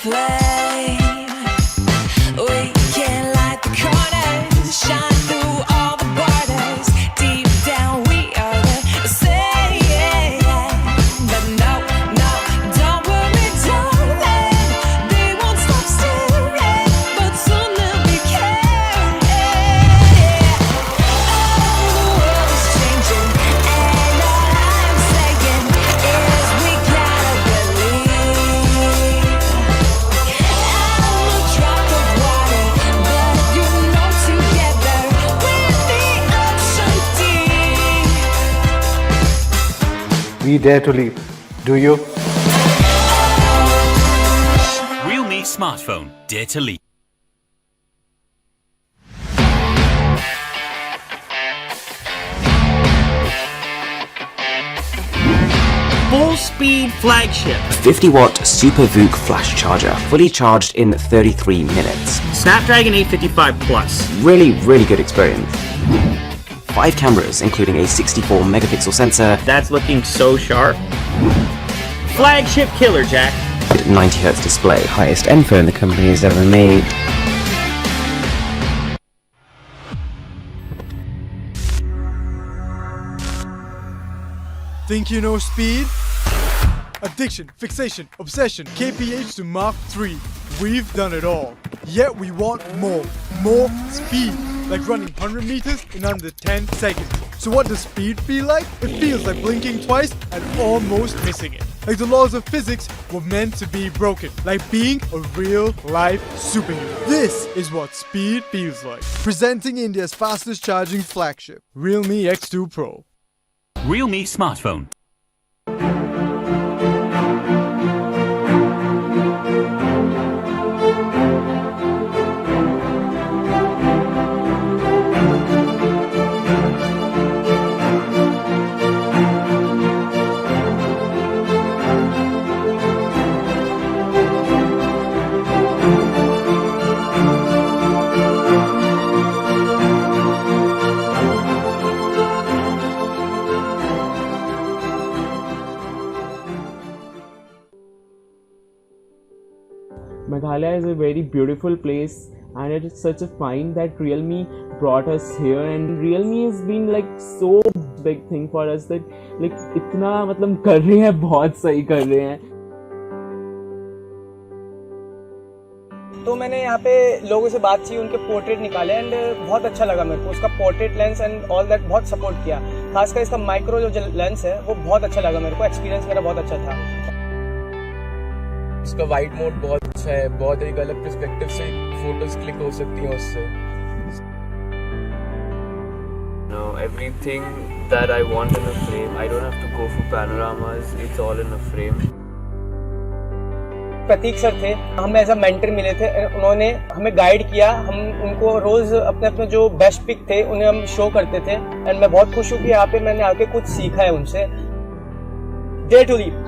flame. We can light the corners, shine through all the borders. Deep down we are the same. But no, no, don't worry, darling. They won't stop staring, but soon they'll be caring. Oh, the world is changing, and all I'm saying is we gotta believe. I'm a drop of water, but you know together we're the ocean deep. We dare to leap. Do you? Realme smartphone. Dare to leap. Full-speed flagship. 50-watt Super VOOC flash charger, fully charged in 33 minutes. Snapdragon 855 Plus. Really, really good experience. 5 cameras, including a 64-megapixel sensor, That's looking so sharp. Flagship killer, Jack. 90Hz display, highest end phone the company has ever made. Think you know speed? Addiction, fixation, obsession, KPH to Mark 3. We've done it all. Yet we want more. More speed. Like running 100 meters in under 10 seconds. So what does speed feel like? It feels like blinking twice and almost missing it. Like the laws of physics were meant to be broken. Like being a real life superhero. This is what speed feels like. Presenting India's fastest charging flagship, Realme X2 Pro. Realme smartphone. Meghalaya is a very beautiful place, and it is such a find that Realme brought us here, and Realme has been like so big thing for us that like इतना मतलब कर रहे हैं, बहुत सही कर रहे हैं. तो मैंने यहाँ पे लोगों से बात की, उनके पोर्ट्रेट निकाले एंड बहुत अच्छा लगा मेरे को. उसका portrait lens and all that बहुत सपोर्ट किया. खासकर इसका माइक्रो जो लेंस है वो बहुत अच्छा लगा मेरे को. एक्सपीरियंस मेरा बहुत अच्छा था. उसका वाइड मोड बहुत अच्छा है. बहुत एक अलग पर्सपेक्टिव से फोटोज क्लिक हो सकती हैं उससे. No, everything that I want in a frame, I don't have to go for panoramas, it's all in a frame. Prateek sir थे, हमें एज अ मेंटर मिले थे. उन्होंने हमें गाइड किया. हम उनको रोज अपने अपने जो बेस्ट पिक थे उन्हें हम शो करते थे. एंड मैं बहुत खुश हूँ कि यहाँ पे मैंने आके कुछ सीखा है उनसे. Dare to leap.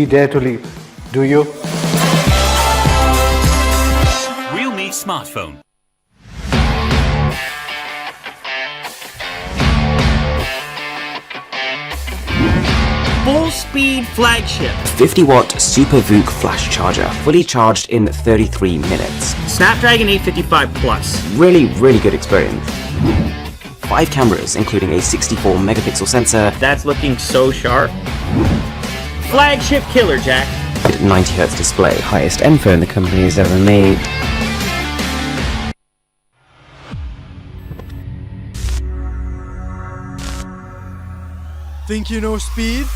We dare to leave. Do you? Realme smartphone. Full speed flagship. 50-watt Super VOOC flash charger, fully charged in 33 minutes. Snapdragon 855 Plus. Really, really good experience. 5 cameras, including a 64 megapixel sensor. That's looking so sharp. Flagship killer, Jack. 90Hz display, highest end phone the company has ever made. Think you know speed?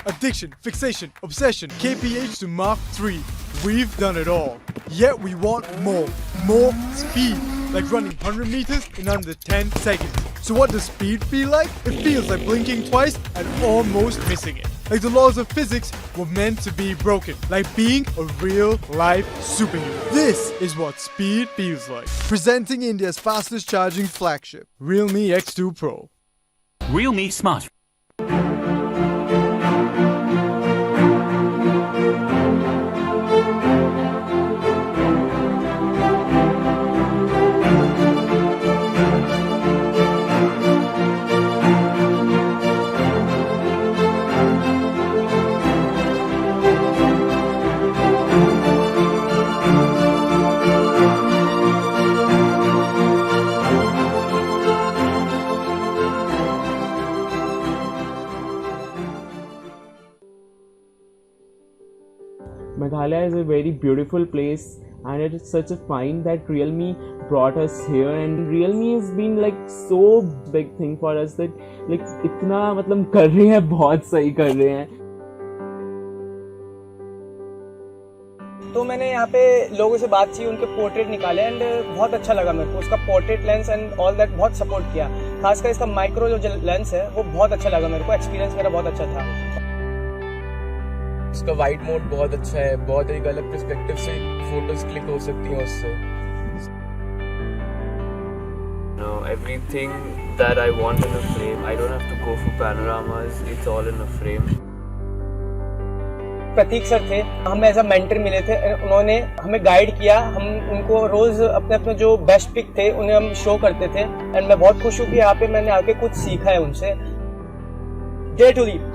Addiction, fixation, obsession, KPH to Mark 3. We've done it all. Yet we want more. More speed. Like running 100 meters in under 10 seconds. So what does speed feel like? It feels like blinking twice and almost missing it. Like the laws of physics were meant to be broken. Like being a real life superhero. This is what speed feels like. Presenting India's fastest charging flagship, Realme X2Pro. Realme smartphone. Meghalaya is a very beautiful place and it is such a find that realme brought us here, and realme has been like so big thing for us that like इतना मतलब कर रहे हैं, बहुत सही कर रहे हैं. तो मैंने यहाँ पे लोगों से बात की, उनके पोर्ट्रेट निकाले एंड बहुत अच्छा लगा मेरे को. उसका portrait lens and all that बहुत सपोर्ट किया. खासकर इसका माइक्रो जो लेंस है वो बहुत अच्छा लगा मेरे को. एक्सपीरियंस मेरा बहुत अच्छा था. उसका वाइड मोड बहुत अच्छा है. बहुत एक अलग पर्सपेक्टिव से फोटोज क्लिक हो सकती हैं उससे. No, everything that I want in a frame, I don't have to go for panoramas. It's all in a frame. Prateek sir थे, हमें एज अ मेंटर मिले थे. उन्होंने हमें गाइड किया. हम उनको रोज अपने अपने जो बेस्ट पिक थे उन्हें हम शो करते थे एंड मैं बहुत खुश हूँ कि यहाँ पे मैंने आके कुछ सीखा है उनसे. Dare to leave.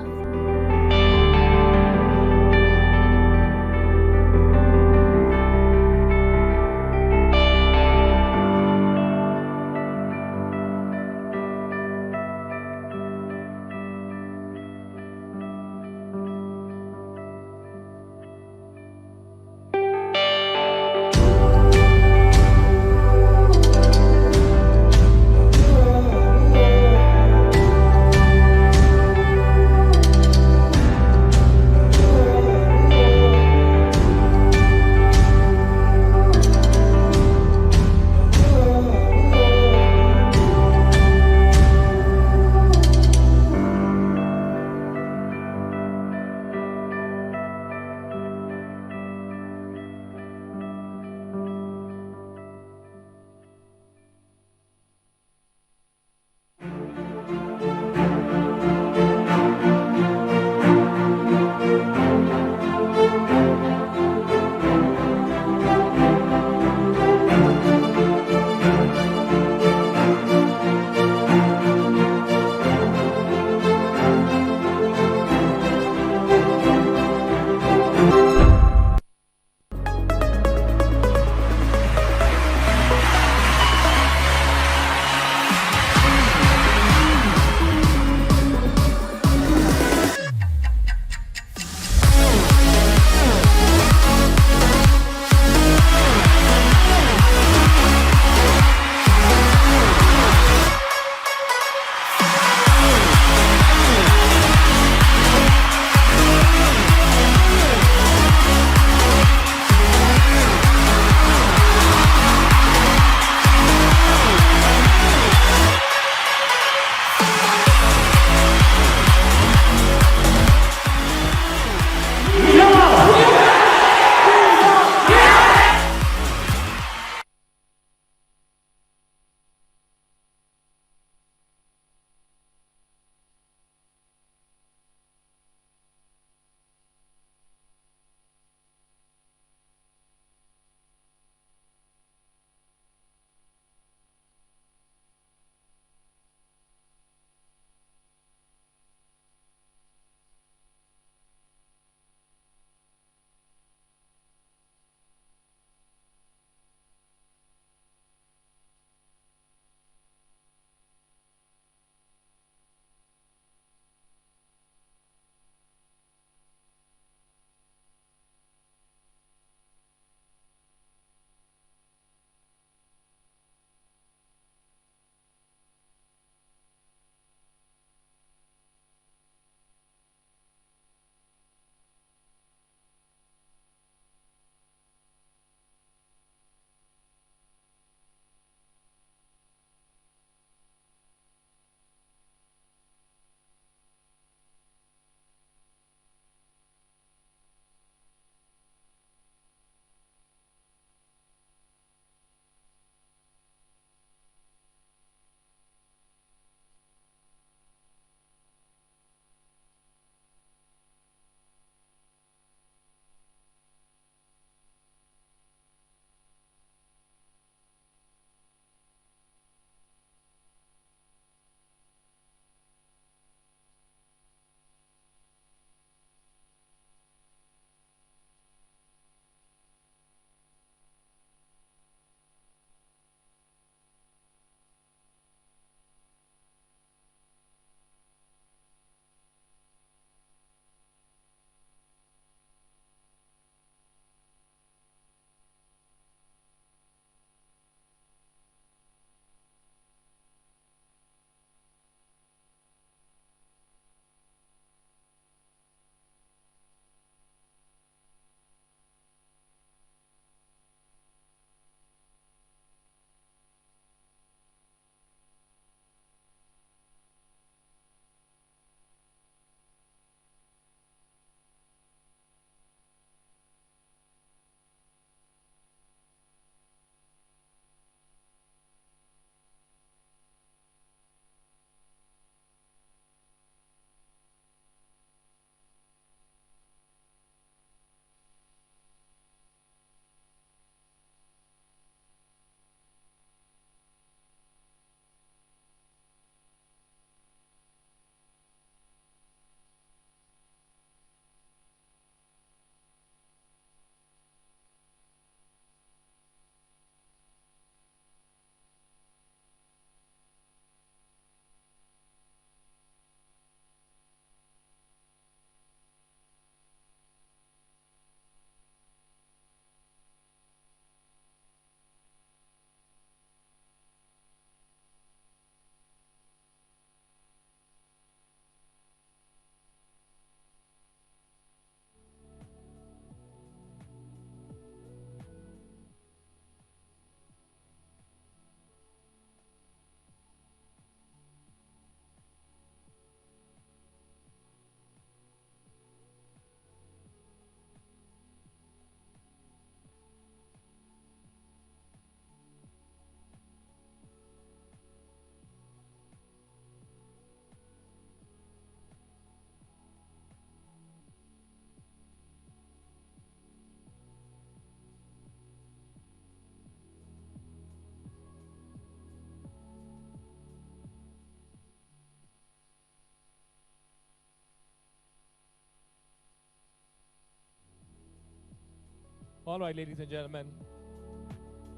All right, ladies and gentlemen,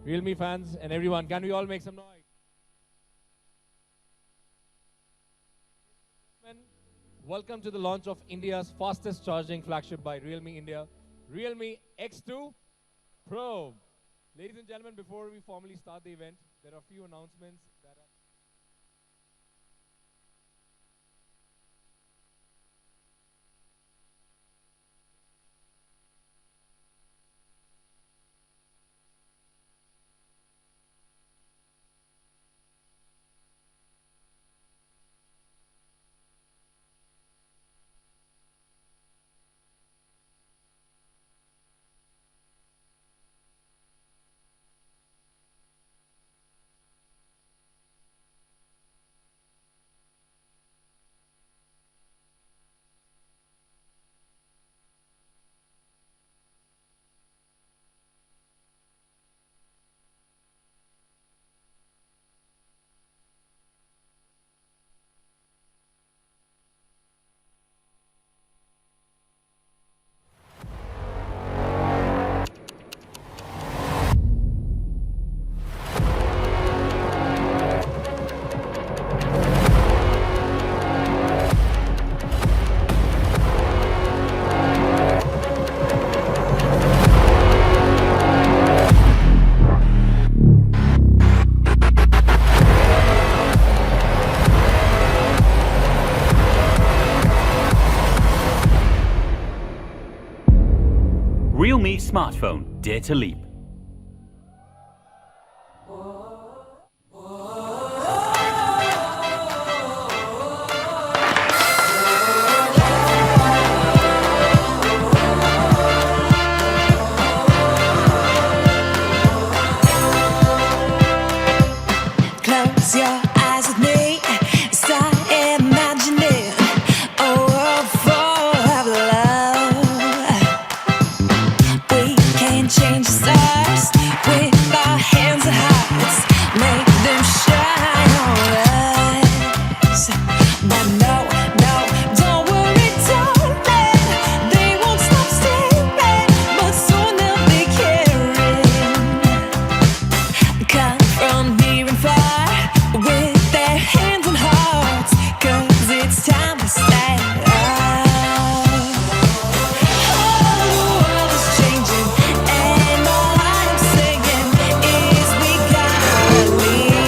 Realme fans and everyone, can we all make some noise? Welcome to the launch of India's fastest charging flagship by Realme India, Realme X2 Pro. Ladies and gentlemen, before we formally start the event, there are a few announcements that are Realme smartphone. Dare to leap. Close your eyes with me. Start imagining a world full of love. We can change the stars with our hands and hearts. Make them shine on us. But no, no, don't worry, darling. They won't stop staring, but soon they'll be caring. Come from near and far with their hands and hearts, 'cause it's time to stand up. Oh, the world is changing, and all I'm saying is we gotta believe.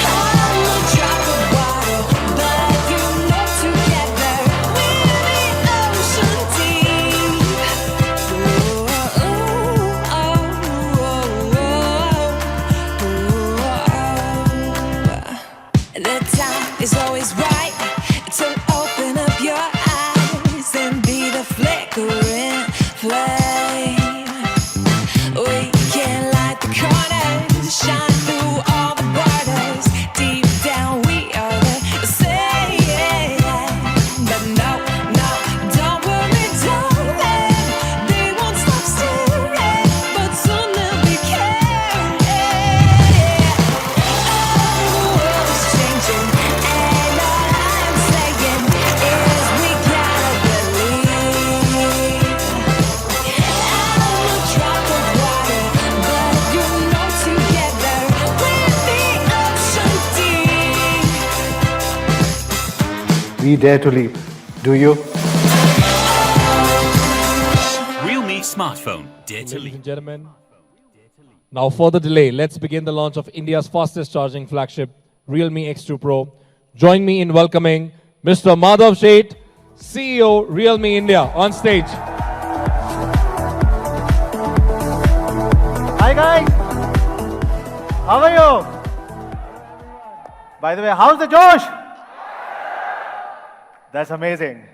I'm a drop of water, but you know together we're the ocean deep. The time is always right to open up your eyes and be the flickering flame. We can light the corners, shine through all the borders. Deep down we are the same. But no, no, don't worry, darling. They won't stop staring, but soon they'll be caring. Oh, the world is changing, and all I'm saying is we gotta believe. I'm a drop of water, but you know together we're the ocean deep. We dare to leap. Do you? Realme smartphone. Dare to Ladies leap. and gentlemen, now for the delay, let's begin the launch of India's fastest charging flagship, Realme X2 Pro. Join me in welcoming Mr. Madhav Sheth, CEO, Realme India, on stage. Hi guys, how are you? By the way, how's the Josh? That's amazing.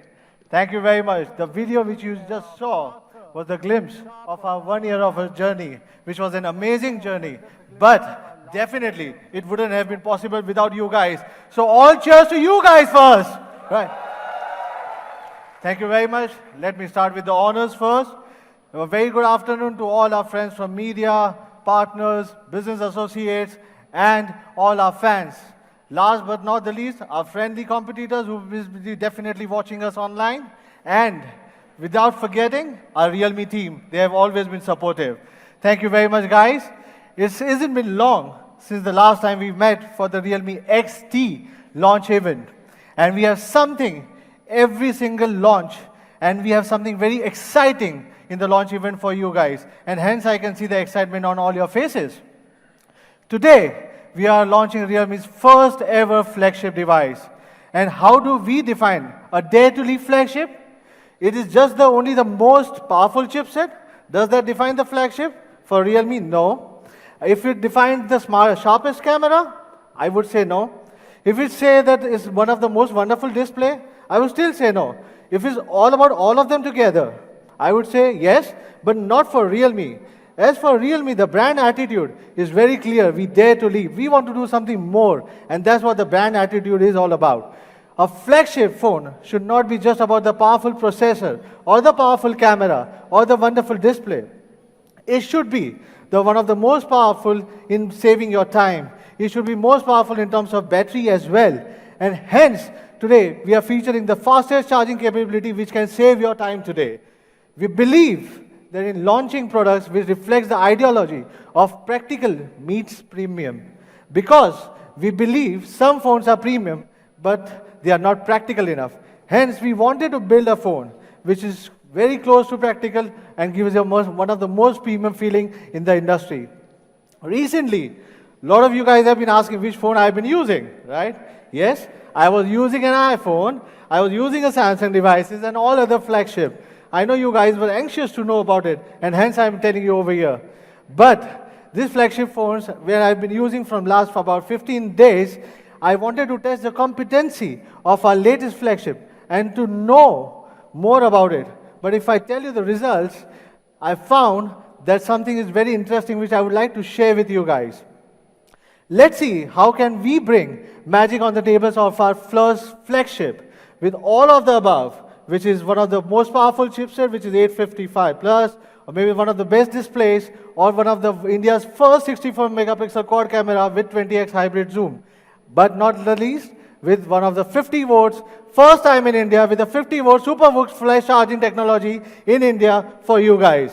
Thank you very much. The video which you just saw was the glimpse of our 1 year of a journey, which was an amazing journey. But definitely, it wouldn't have been possible without you guys. So all cheers to you guys first. Right. Thank you very much. Let me start with the honors first. A very good afternoon to all our friends from media, partners, business associates, and all our fans. Last but not the least, our friendly competitors who will be definitely watching us online. And without forgetting our Realme team. They have always been supportive. Thank you very much, guys. It hasn't been long since the last time we met for the Realme XT launch event. And we have something every single launch, and we have something very exciting in the launch event for you guys. And hence I can see the excitement on all your faces. Today, we are launching Realme's first ever flagship device. And how do we define a dare to leap flagship? It is just only the most powerful chipset. Does that define the flagship? For Realme, no. If it defines the sharpest camera, I would say no. If it say that it's one of the most wonderful display, I would still say no. If it's all about all of them together, I would say yes, but not for Realme. As for Realme, the brand attitude is very clear. We dare to leap. We want to do something more, and that's what the brand attitude is all about. A flagship phone should not be just about the powerful processor or the powerful camera or the wonderful display. It should be one of the most powerful in saving your time. It should be most powerful in terms of battery as well. And hence, today, we are featuring the fastest charging capability which can save your time today. We believe that in launching products which reflects the ideology of practical meets premium. Because we believe some phones are premium, but they are not practical enough. Hence, we wanted to build a phone which is very close to practical and gives you one of the most premium feeling in the industry. Recently, a lot of you guys have been asking which phone I've been using, right? Yes, I was using an iPhone, I was using a Samsung devices and all other flagship. I know you guys were anxious to know about it, and hence I'm telling you over here. But these flagship phones, where I've been using from last for about 15 days, I wanted to test the competency of our latest flagship and to know more about it. But if I tell you the results, I found that something is very interesting which I would like to share with you guys. Let's see how can we bring magic on the tables of our first flagship with all of the above, which is one of the most powerful chipset, which is 855 plus, or maybe one of the best displays, or one of the India's first 64 megapixel quad camera with 20x hybrid zoom. But not the least, with one of the 50 volts, first time in India, with a 50 volt super flash charging technology in India for you guys.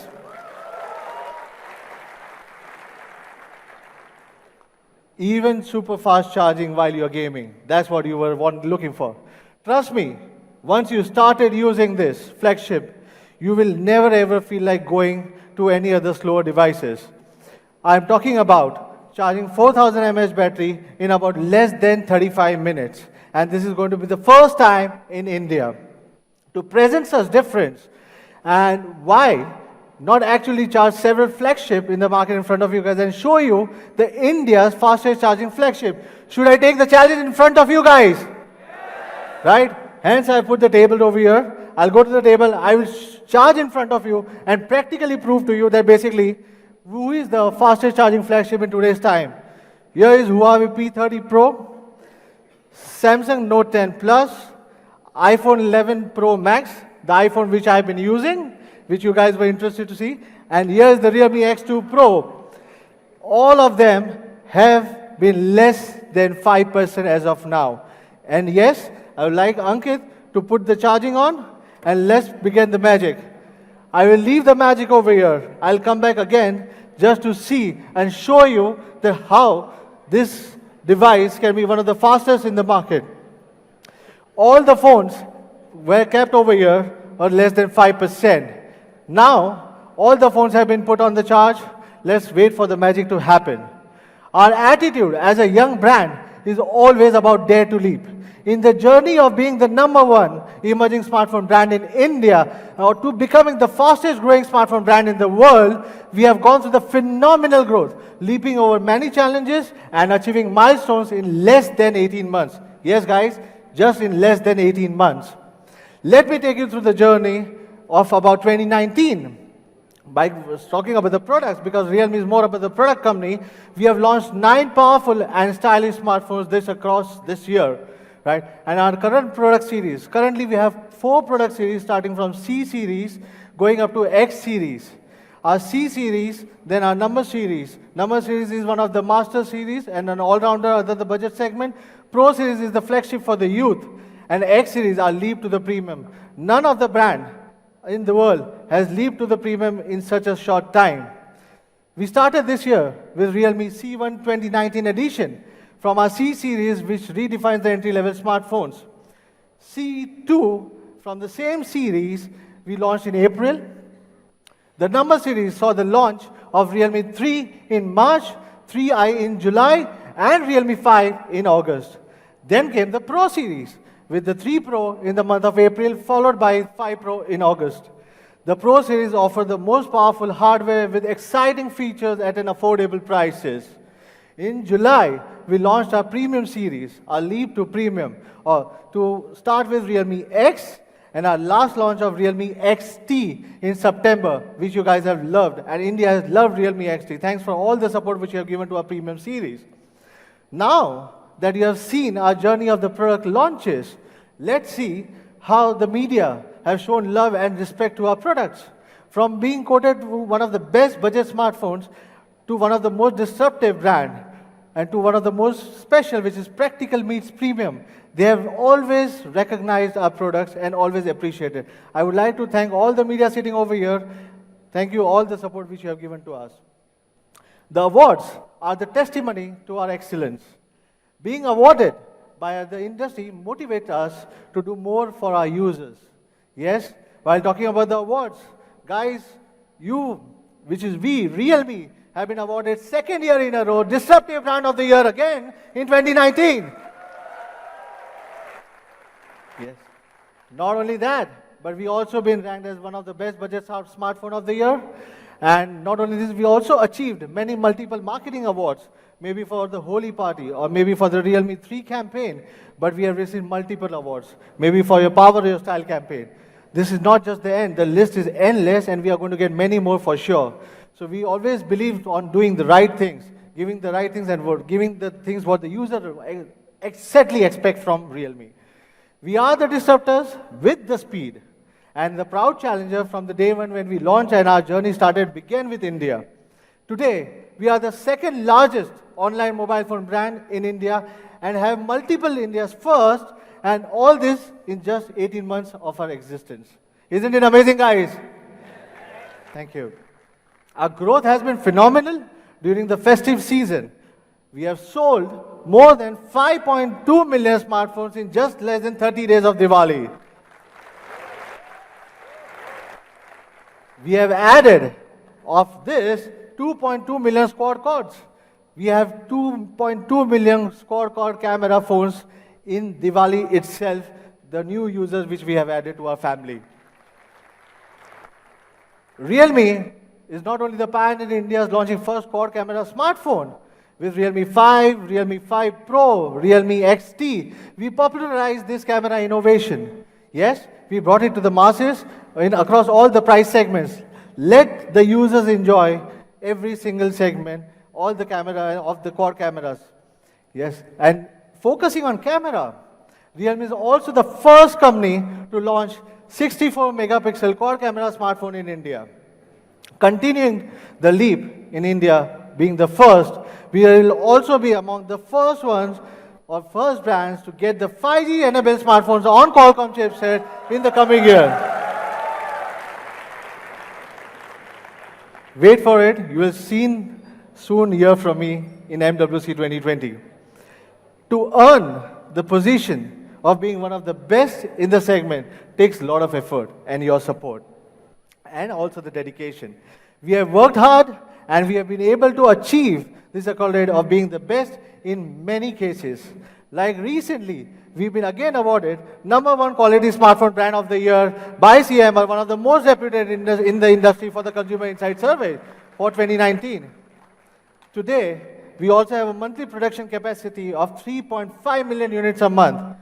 Even super fast charging while you're gaming. That's what you were looking for. Trust me, once you started using this flagship, you will never ever feel like going to any other slower devices. I'm talking about charging 4000 mAh battery in about less than 35 minutes. And this is going to be the first time in India. To present such difference, and why not actually charge several flagship in the market in front of you guys and show you the India's fastest charging flagship. Should I take the challenge in front of you guys? Yes. Right? Hence I put the table over here. I'll go to the table, I will charge in front of you and practically prove to you that basically who is the fastest charging flagship in today's time. Here is Huawei P30 Pro, Samsung Note 10 Plus, iPhone 11 Pro Max, the iPhone which I've been using, which you guys were interested to see, and here is the Realme X2 Pro. All of them have been less than 5% as of now. And yes, I would like Ankit to put the charging on, and let's begin the magic. I will leave the magic over here. I'll come back again just to see and show you that how this device can be one of the fastest in the market. All the phones were kept over here or less than 5%. Now, all the phones have been put on the charge. Let's wait for the magic to happen. Our attitude as a young brand is always about dare to leap. In the journey of being the #1 emerging smartphone brand in India, or to becoming the fastest growing smartphone brand in the world, we have gone through the phenomenal growth, leaping over many challenges and achieving milestones in less than 18 months. Yes, guys, just in less than 18 months. Let me take you through the journey of about 2019. By talking about the products, because Realme is more about the product company, we have launched 9 powerful and stylish smartphones across this year. Right? And our current product series, currently we have 4 product series starting from C series going up to X series. Our C series, then our number series. Number series is one of the master series and an all-rounder under the budget segment. Pro series is the flagship for the youth. And X series, our leap to the premium. None of the brand in the world has leaped to the premium in such a short time. We started this year with Realme C1 2019 edition from our C series, which redefines the entry-level smartphones. C2 from the same series we launched in April. The number series saw the launch of Realme 3 in March, 3i in July, and Realme 5 in August. Then came the Pro series with the 3 Pro in the month of April, followed by 5 Pro in August. The Pro series offer the most powerful hardware with exciting features at an affordable prices. In July, we launched our premium series, our leap to premium, to start with Realme X, and our last launch of Realme XT in September, which you guys have loved, and India has loved Realme XT. Thanks for all the support which you have given to our premium series. Now that you have seen our journey of the product launches, let's see how the media have shown love and respect to our products. From being quoted one of the best budget smartphones to one of the most disruptive brand and to one of the most special, which is practical meets premium, they have always recognized our products and always appreciated. I would like to thank all the media sitting over here. Thank you all the support which you have given to us. The awards are the testimony to our excellence. Being awarded by the industry motivates us to do more for our users. Yes, while talking about the awards, guys, you, which is we, Realme, have been awarded second year in a row, Disruptive Brand of the Year again in 2019. Yes. Not only that, but we also been ranked as one of the best budget smartphone of the year. And not only this, we also achieved many multiple marketing awards, maybe for the Holi party or maybe for the Realme 3 campaign, but we have received multiple awards, maybe for your Power Your Style campaign. This is not just the end, the list is endless and we are going to get many more for sure. So we always believe on doing the right things, giving the right things and giving the things what the user exactly expect from Realme. We are the disruptors with the speed and the proud challenger from the day one when we launched and our journey started began with India. Today, we are the second largest online mobile phone brand in India and have multiple India's first, and all this in just 18 months of our existence. Isn't it amazing, guys? Thank you. Our growth has been phenomenal during the festive season. We have sold more than 5.2 million smartphones in just less than 30 days of Diwali. We have added of this 2.2 million squad cards. We have 2.2 million squad card camera phones in Diwali itself, the new users which we have added to our family. Realme is not only the pioneer in India's launching first quad camera smartphone. With Realme 5, Realme 5 Pro, Realme XT, we popularized this camera innovation. Yes, we brought it to the masses across all the price segments. Let the users enjoy every single segment, all the camera of the quad cameras. Yes, and focusing on camera, Realme is also the first company to launch 64 megapixel quad camera smartphone in India. Continuing the leap in India, being the first, we will also be among the first ones or first brands to get the 5G enabled smartphones on Qualcomm chipset in the coming year. Wait for it, you will soon hear from me in MWC 2020. To earn the position of being one of the best in the segment takes a lot of effort and your support, and also the dedication. We have worked hard and we have been able to achieve this accolade of being the best in many cases. Like recently, we've been again awarded #1 quality smartphone brand of the year by CMR, one of the most reputed in the industry for the Consumer Insight Survey for 2019. Today, we also have a monthly production capacity of 3.5 million units a month.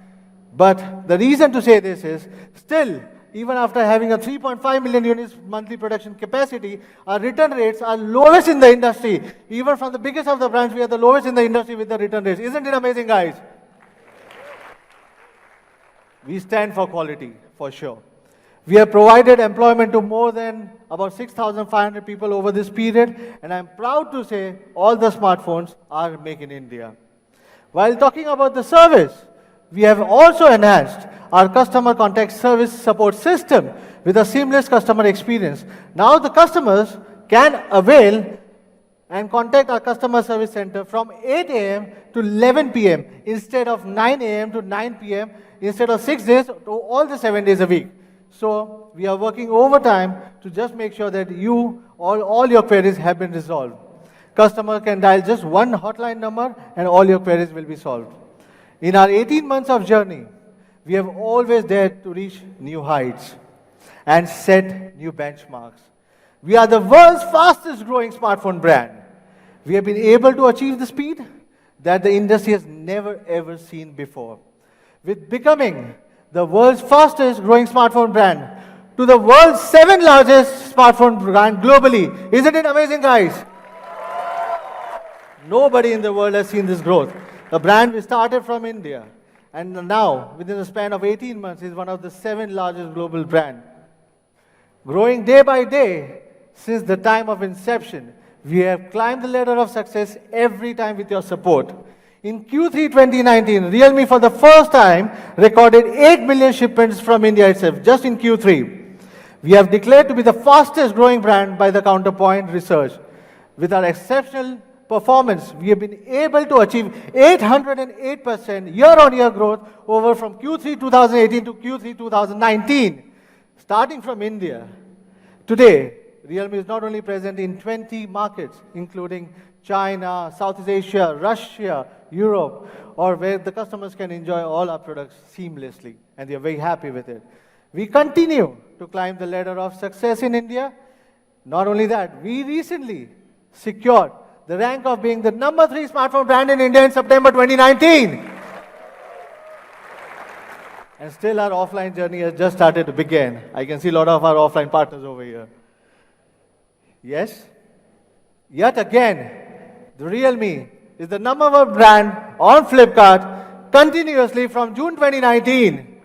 But the reason to say this is, still, even after having a 3.5 million units monthly production capacity, our return rates are lowest in the industry. Even from the biggest of the brands, we are the lowest in the industry with the return rates. Isn't it amazing, guys? We stand for quality, for sure. We have provided employment to more than about 6,500 people over this period, and I'm proud to say all the smartphones are made in India. While talking about the service, we have also enhanced our customer contact service support system with a seamless customer experience. Now the customers can avail and contact our customer service center from 8 a.m. to 11 p.m. instead of 9 a.m. to 9 p.m. instead of 6 days to all the 7 days a week. So we are working overtime to just make sure that all your queries have been resolved. Customer can dial just one hotline number and all your queries will be solved. In our 18 months of journey, we have always dared to reach new heights and set new benchmarks. We are the world's fastest growing smartphone brand. We have been able to achieve the speed that the industry has never ever seen before. With becoming the world's fastest growing smartphone brand to the world's 7th largest smartphone brand globally. Isn't it amazing, guys? Nobody in the world has seen this growth. The brand we started from India and now within the span of 18 months is one of the 7th largest global brand. Growing day by day since the time of inception, we have climbed the ladder of success every time with your support. In Q3 2019, Realme for the first time recorded 8 million shipments from India itself, just in Q3. We have declared to be the fastest growing brand by the Counterpoint research. With our exceptional performance, we have been able to achieve 808% year-on-year growth over from Q3 2018 to Q3 2019. Starting from India, today, Realme is not only present in 20 markets, including China, Southeast Asia, Russia, Europe, or where the customers can enjoy all our products seamlessly, and they are very happy with it. We continue to climb the ladder of success in India. Not only that, we recently secured the rank of being the number 3 smartphone brand in India in September 2019. And still our offline journey has just started to begin. I can see a lot of our offline partners over here. Yes, yet again, the Realme is the number 1 brand on Flipkart continuously from June 2019.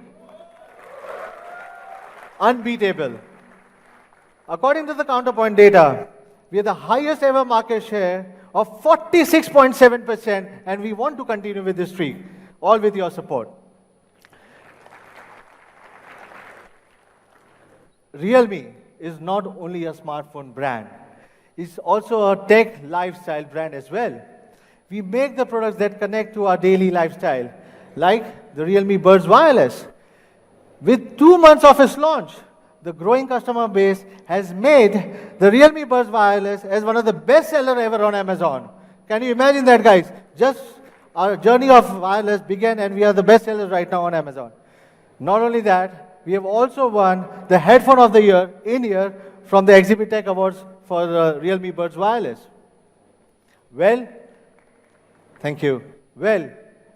Unbeatable. According to the Counterpoint data, we have the highest ever market share of 46.7%, and we want to continue with this streak, all with your support. Realme is not only a smartphone brand, it's also a tech lifestyle brand as well. We make the products that connect to our daily lifestyle, like the Realme Buds Wireless. With 2 months of its launch, the growing customer base has made the Realme Buds Wireless as one of the best sellers ever on Amazon. Can you imagine that, guys? Just our journey of wireless began and we are the best sellers right now on Amazon. Not only that, we have also won the Headphone of the Year in-ear from the Exhibit Tech Awards for the Realme Buds Wireless. Well, thank you. Well,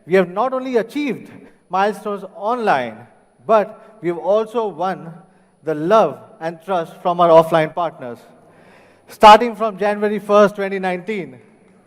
we have not only achieved milestones online, but we have also won the love and trust from our offline partners. Starting from January 1st, 2019,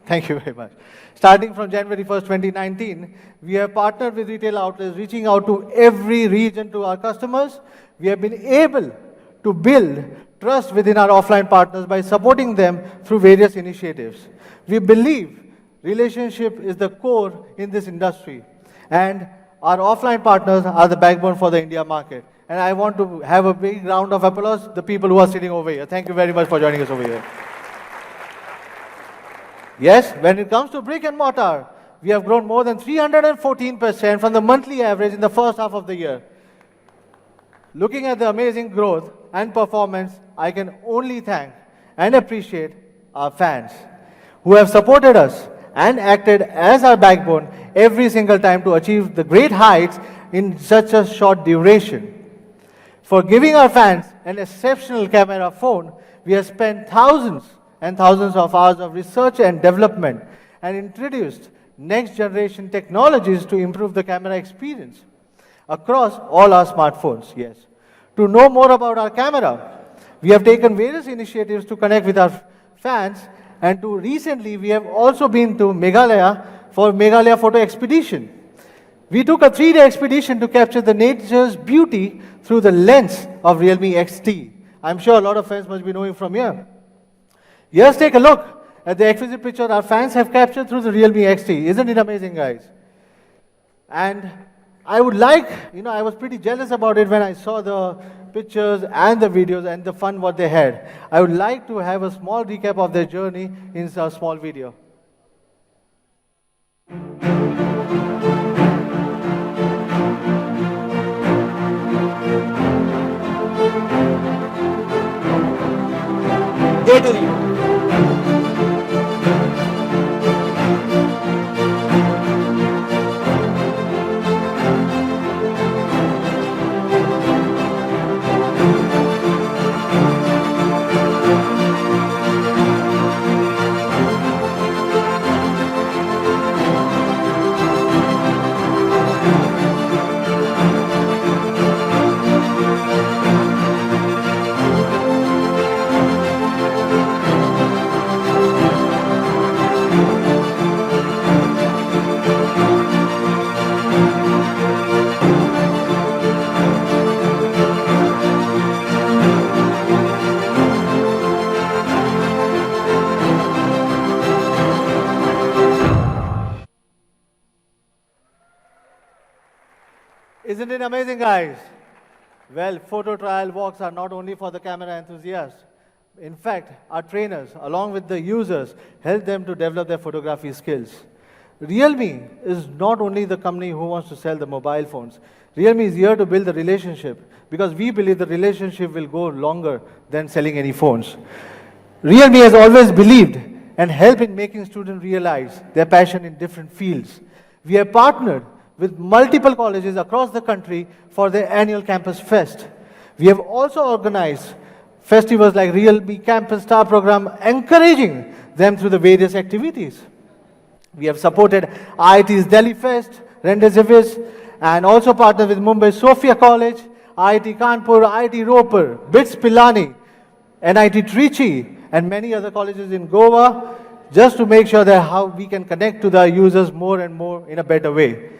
thank you very much. Starting from January 1st, 2019, we have partnered with retail outlets, reaching out to every region to our customers. We have been able to build trust within our offline partners by supporting them through various initiatives. We believe relationship is the core in this industry, and our offline partners are the backbone for the India market. And I want to have a big round of applause, the people who are sitting over here. Thank you very much for joining us over here. Yes, when it comes to brick and mortar, we have grown more than 314% from the monthly average in the first half of the year. Looking at the amazing growth and performance, I can only thank and appreciate our fans who have supported us and acted as our backbone every single time to achieve the great heights in such a short duration. For giving our fans an exceptional camera phone, we have spent thousands and thousands of hours of research and development and introduced next generation technologies to improve the camera experience across all our smartphones. Yes. To know more about our camera, we have taken various initiatives to connect with our fans, and recently we have also been to Meghalaya for Meghalaya Photo Expedition. We took a 3-day expedition to capture the nature's beauty through the lens of Realme XT. I'm sure a lot of fans must be knowing from here. Just take a look at the exquisite picture our fans have captured through the Realme XT. Isn't it amazing, guys? And I would like, I was pretty jealous about it when I saw the pictures and the videos and the fun what they had. I would like to have a small recap of their journey in a small video. Day to lead. Isn't it amazing, guys? Well, photo trial walks are not only for the camera enthusiasts. In fact, our trainers, along with the users, help them to develop their photography skills. Realme is not only the company who wants to sell the mobile phones. Realme is here to build the relationship because we believe the relationship will go longer than selling any phones. Realme has always believed and helped in making students realize their passion in different fields. We have partnered with multiple colleges across the country for their annual Campus Fest. We have also organized festivals like Realme Campus Star Program, encouraging them through the various activities. We have supported IIT's Delhi Fest, Rendezvous, and also partnered with Mumbai Sophia College, IIT Kanpur, IIT Ropar, BITS Pilani, NIT Trichy, and many other colleges in Goa, just to make sure that how we can connect to the users more and more in a better way.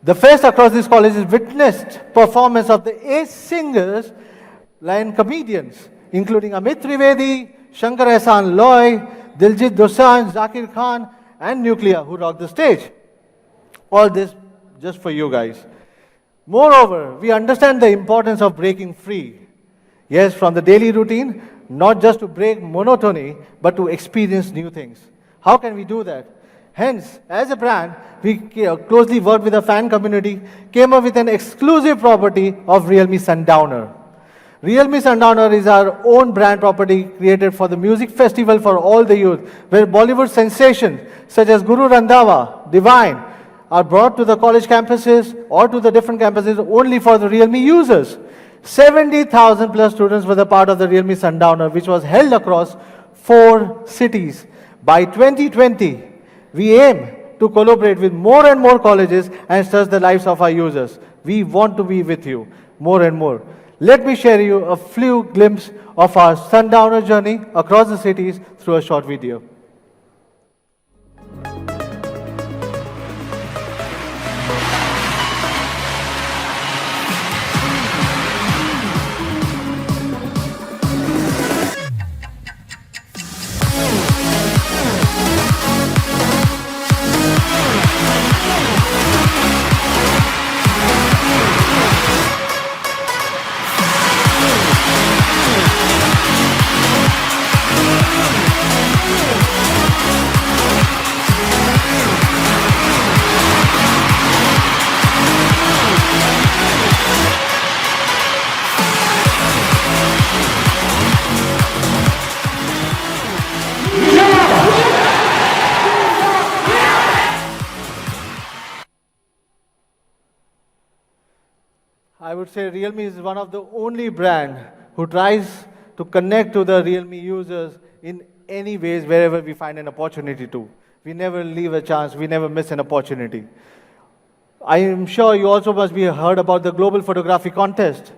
The fest across these colleges witnessed performance of the ace singers and comedians, including Amit Trivedi, Shankar Ehsan Loy, Diljit Dosanjh, Zakir Khan, and Nuclear, who rocked the stage. All this just for you guys. Moreover, we understand the importance of breaking free. Yes, from the daily routine, not just to break monotony, but to experience new things. How can we do that? Hence, as a brand, we closely worked with the fan community, came up with an exclusive property of Realme Sundowner. Realme Sundowner is our own brand property created for the music festival for all the youth, where Bollywood sensations such as Guru Randhawa, Divine, are brought to the college campuses or to the different campuses only for the Realme users. 70,000 plus students were the part of the Realme Sundowner, which was held across 4 cities. By 2020, we aim to collaborate with more and more colleges and touch the lives of our users. We want to be with you more and more. Let me share you a few glimpses of our Sundowner journey across the cities through a short video. I would say Realme is one of the only brand who tries to connect to the Realme users in any ways wherever we find an opportunity to. We never leave a chance, we never miss an opportunity. I am sure you also must be heard about the Global Photography Contest.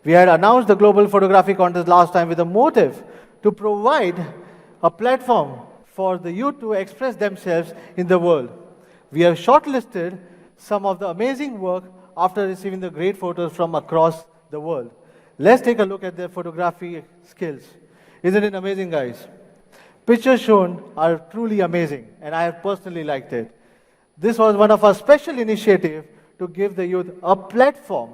We had announced the Global Photography Contest last time with a motive to provide a platform for the youth to express themselves in the world. We have shortlisted some of the amazing work after receiving the great photos from across the world. Let's take a look at their photography skills. Isn't it amazing, guys? Pictures shown are truly amazing, and I have personally liked it. This was one of our special initiatives to give the youth a platform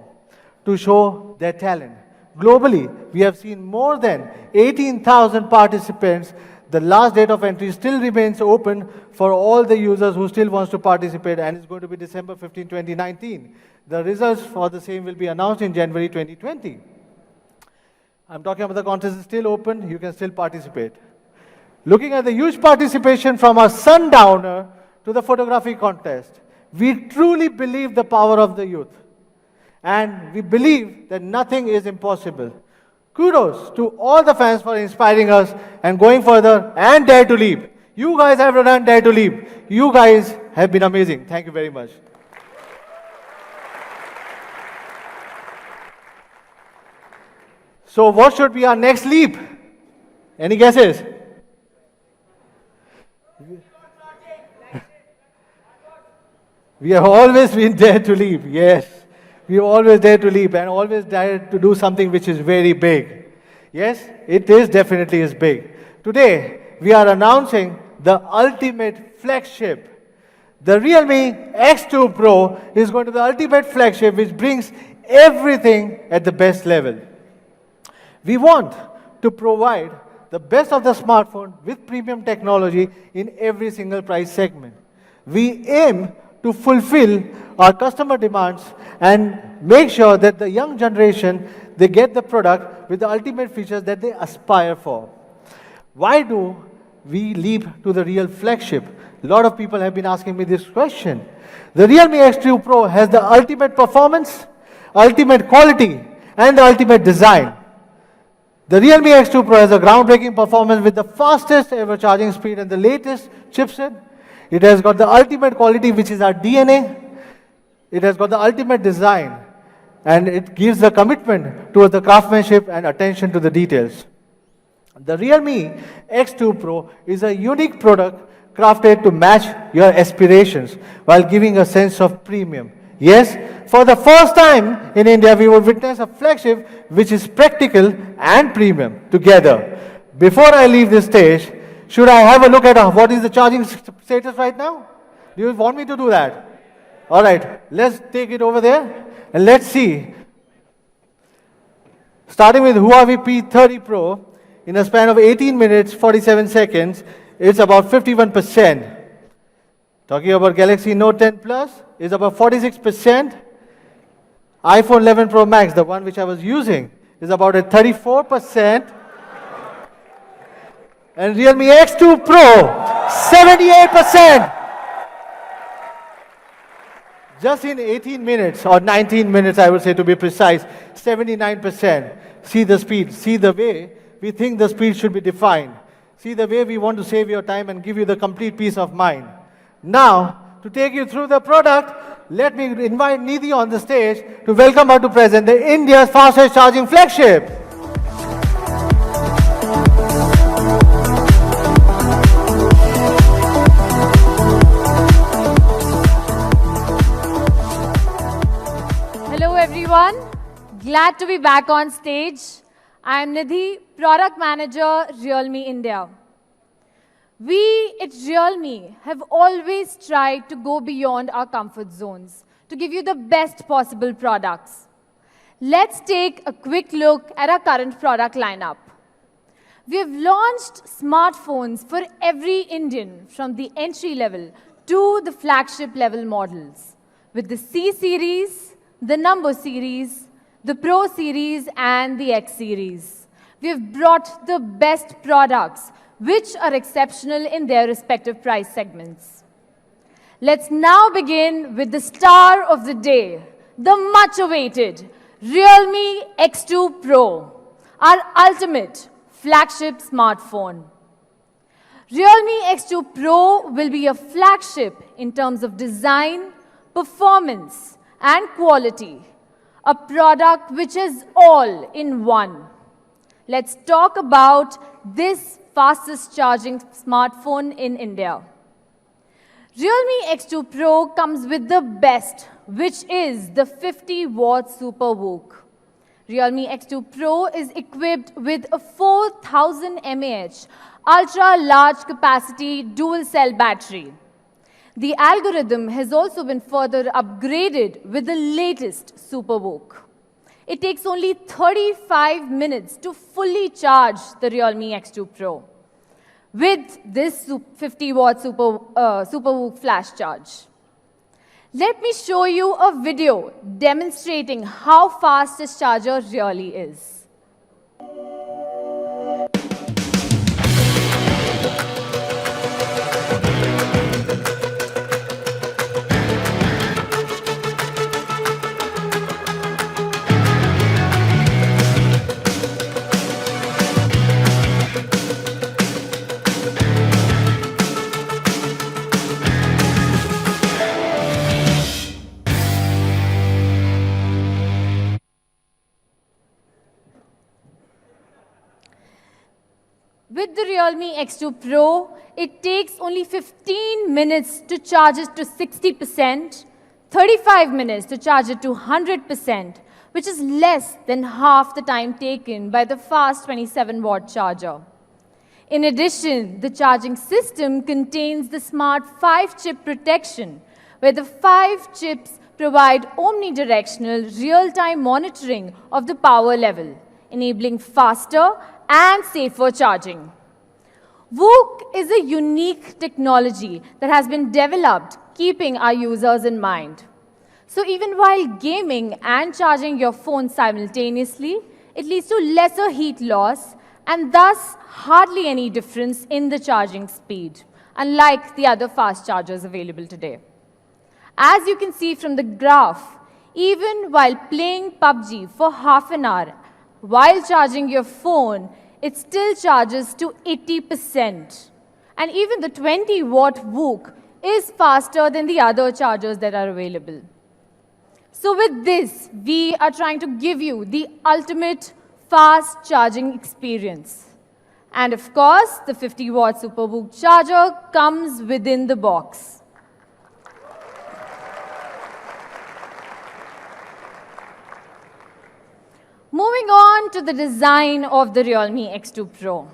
to show their talent. Globally, we have seen more than 18,000 participants. The last date of entry still remains open for all the users who still wants to participate, and it's going to be December 15, 2019. The results for the same will be announced in January 2020. I'm talking about the contest is still open, you can still participate. Looking at the huge participation from our sundowner to the photography contest, we truly believe the power of the youth. And we believe that nothing is impossible. Kudos to all the fans for inspiring us and going further and dare to leap. You guys have done dare to leap. You guys have been amazing. Thank you very much. So what should be our next leap? Any guesses? We have always been dared to leap, yes. We have always dared to leap and always dared to do something which is very big. Yes, it is definitely is big. Today, we are announcing the ultimate flagship. The Realme X2 Pro is going to be the ultimate flagship which brings everything at the best level. We want to provide the best of the smartphone with premium technology in every single price segment. We aim to fulfill our customer demands and make sure that the young generation, they get the product with the ultimate features that they aspire for. Why do we leap to the real flagship? A lot of people have been asking me this question. The Realme X2 Pro has the ultimate performance, ultimate quality, and the ultimate design. The Realme X2 Pro has a groundbreaking performance with the fastest ever charging speed and the latest chipset. It has got the ultimate quality, which is our DNA. It has got the ultimate design, and it gives the commitment towards the craftsmanship and attention to the details. The Realme X2 Pro is a unique product crafted to match your aspirations while giving a sense of premium. Yes, for the first time in India, we will witness a flagship which is practical and premium together. Before I leave this stage, should I have a look at what is the charging status right now? Do you want me to do that? All right, let's take it over there and let's see. Starting with Huawei P30 Pro, in a span of 18 minutes, 47 seconds, it's about 51%. Talking about Galaxy Note 10 Plus, is about 46%. iPhone 11 Pro Max, the one which I was using, is about at 34%. And Realme X2 Pro, 78%. Just in 18 minutes, or 19 minutes, I would say to be precise, 79%. See the speed, see the way we think the speed should be defined. See the way we want to save your time and give you the complete peace of mind. Now, to take you through the product, let me invite Nidhi on the stage to welcome her to present the India's fastest charging flagship. Hello everyone, glad to be back on stage. I am Nidhi, Product Manager, Realme India. We at Realme have always tried to go beyond our comfort zones to give you the best possible products. Let's take a quick look at our current product lineup. We have launched smartphones for every Indian from the entry level to the flagship level models with the C series, the Number series, the Pro series and the X series. We have brought the best products which are exceptional in their respective price segments. Let's now begin with the star of the day, the much-awaited Realme X2 Pro, our ultimate flagship smartphone. Realme X2 Pro will be a flagship in terms of design, performance, and quality, a product which is all in one. Let's talk about this fastest charging smartphone in India. Realme X2 Pro comes with the best, which is the 50-watt Super VOOC. Realme X2 Pro is equipped with a 4000 mAh ultra-large capacity dual-cell battery. The algorithm has also been further upgraded with the latest SuperVOOC. It takes only 35 minutes to fully charge the Realme X2 Pro with this 50-watt SuperVOOC flash charge. Let me show you a video demonstrating how fast this charger really is. With the Realme X2 Pro, it takes only 15 minutes to charge it to 60%, 35 minutes to charge it to 100%, which is less than half the time taken by the fast 27-watt charger. In addition, the charging system contains the smart 5-chip protection, where the 5 chips provide omnidirectional real-time monitoring of the power level, enabling faster and safer charging. VOOC is a unique technology that has been developed keeping our users in mind. So even while gaming and charging your phone simultaneously, it leads to lesser heat loss and thus hardly any difference in the charging speed, unlike the other fast chargers available today. As you can see from the graph, even while playing PUBG for half an hour, while charging your phone, it still charges to 80%. And even the 20-watt VOOC is faster than the other chargers that are available. So with this, we are trying to give you the ultimate fast charging experience. And of course, the 50-watt SuperVOOC charger comes within the box. Moving on to the design of the Realme X2 Pro.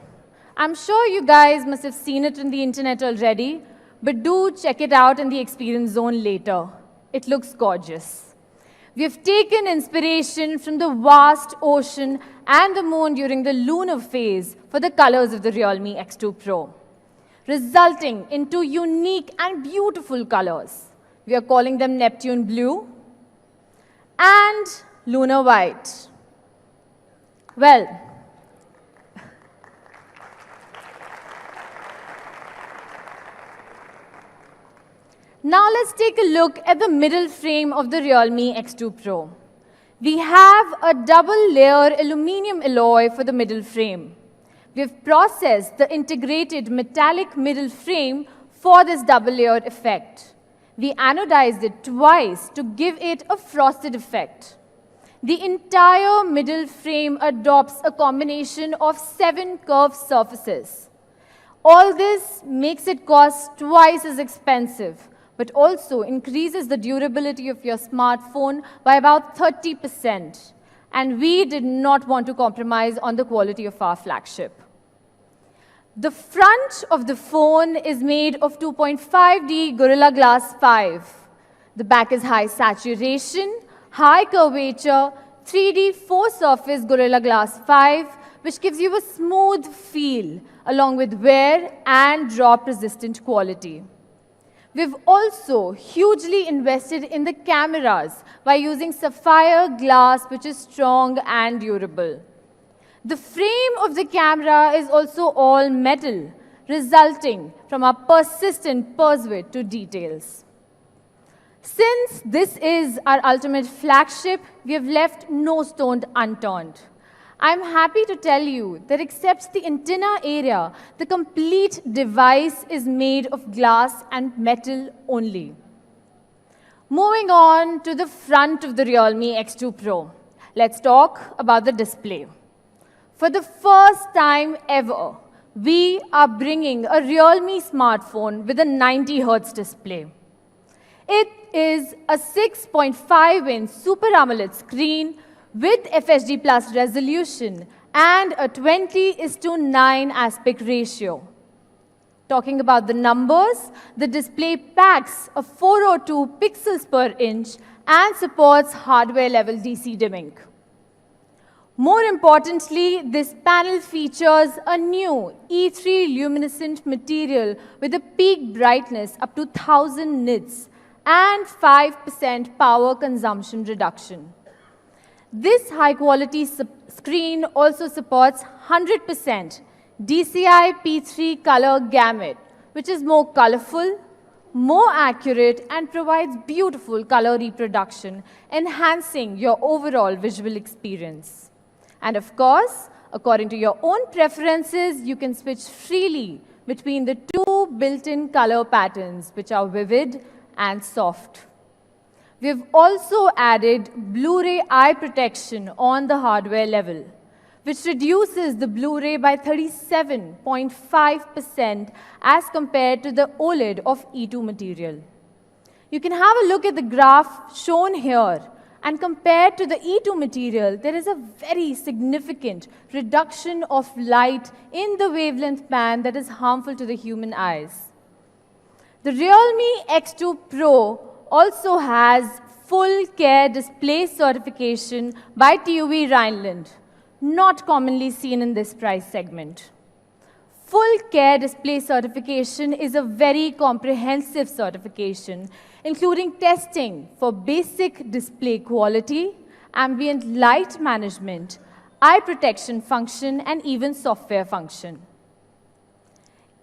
I'm sure you guys must have seen it on the internet already, but do check it out in the experience zone later. It looks gorgeous. We have taken inspiration from the vast ocean and the moon during the lunar phase for the colors of the Realme X2 Pro, resulting in two unique and beautiful colors. We are calling them Neptune Blue and Lunar White. Well, now let's take a look at the middle frame of the Realme X2 Pro. We have a double-layer aluminum alloy for the middle frame. We have processed the integrated metallic middle frame for this double-layered effect. We anodized it twice to give it a frosted effect. The entire middle frame adopts a combination of 7 curved surfaces. All this makes it cost twice as expensive, but also increases the durability of your smartphone by about 30%. And we did not want to compromise on the quality of our flagship. The front of the phone is made of 2.5D Gorilla Glass 5. The back is high saturation, high curvature, 3D 4-surface Gorilla Glass 5, which gives you a smooth feel, along with wear and drop-resistant quality. We've also hugely invested in the cameras by using sapphire glass, which is strong and durable. The frame of the camera is also all metal, resulting from our persistent pursuit to details. Since this is our ultimate flagship, we have left no stone unturned. I'm happy to tell you that except the antenna area, the complete device is made of glass and metal only. Moving on to the front of the Realme X2 Pro, let's talk about the display. For the first time ever, we are bringing a Realme smartphone with a 90 Hz display. It is a 6.5-inch Super AMOLED screen with FHD Plus resolution and a 20:9 aspect ratio. Talking about the numbers, the display packs a 402 pixels per inch and supports hardware-level DC dimming. More importantly, this panel features a new E3 luminescent material with a peak brightness up to 1000 nits and 5% power consumption reduction. This high-quality screen also supports 100% DCI P3 color gamut, which is more colorful, more accurate, and provides beautiful color reproduction, enhancing your overall visual experience. And of course, according to your own preferences, you can switch freely between the two built-in color patterns, which are vivid and soft. We've also added Blu-ray eye protection on the hardware level, which reduces the Blu-ray by 37.5% as compared to the OLED of E2 material. You can have a look at the graph shown here, and compared to the E2 material, there is a very significant reduction of light in the wavelength band that is harmful to the human eyes. The realme X2 Pro also has full care display certification by TÜV Rheinland, not commonly seen in this price segment. Full care display certification is a very comprehensive certification, including testing for basic display quality, ambient light management, eye protection function, and even software function.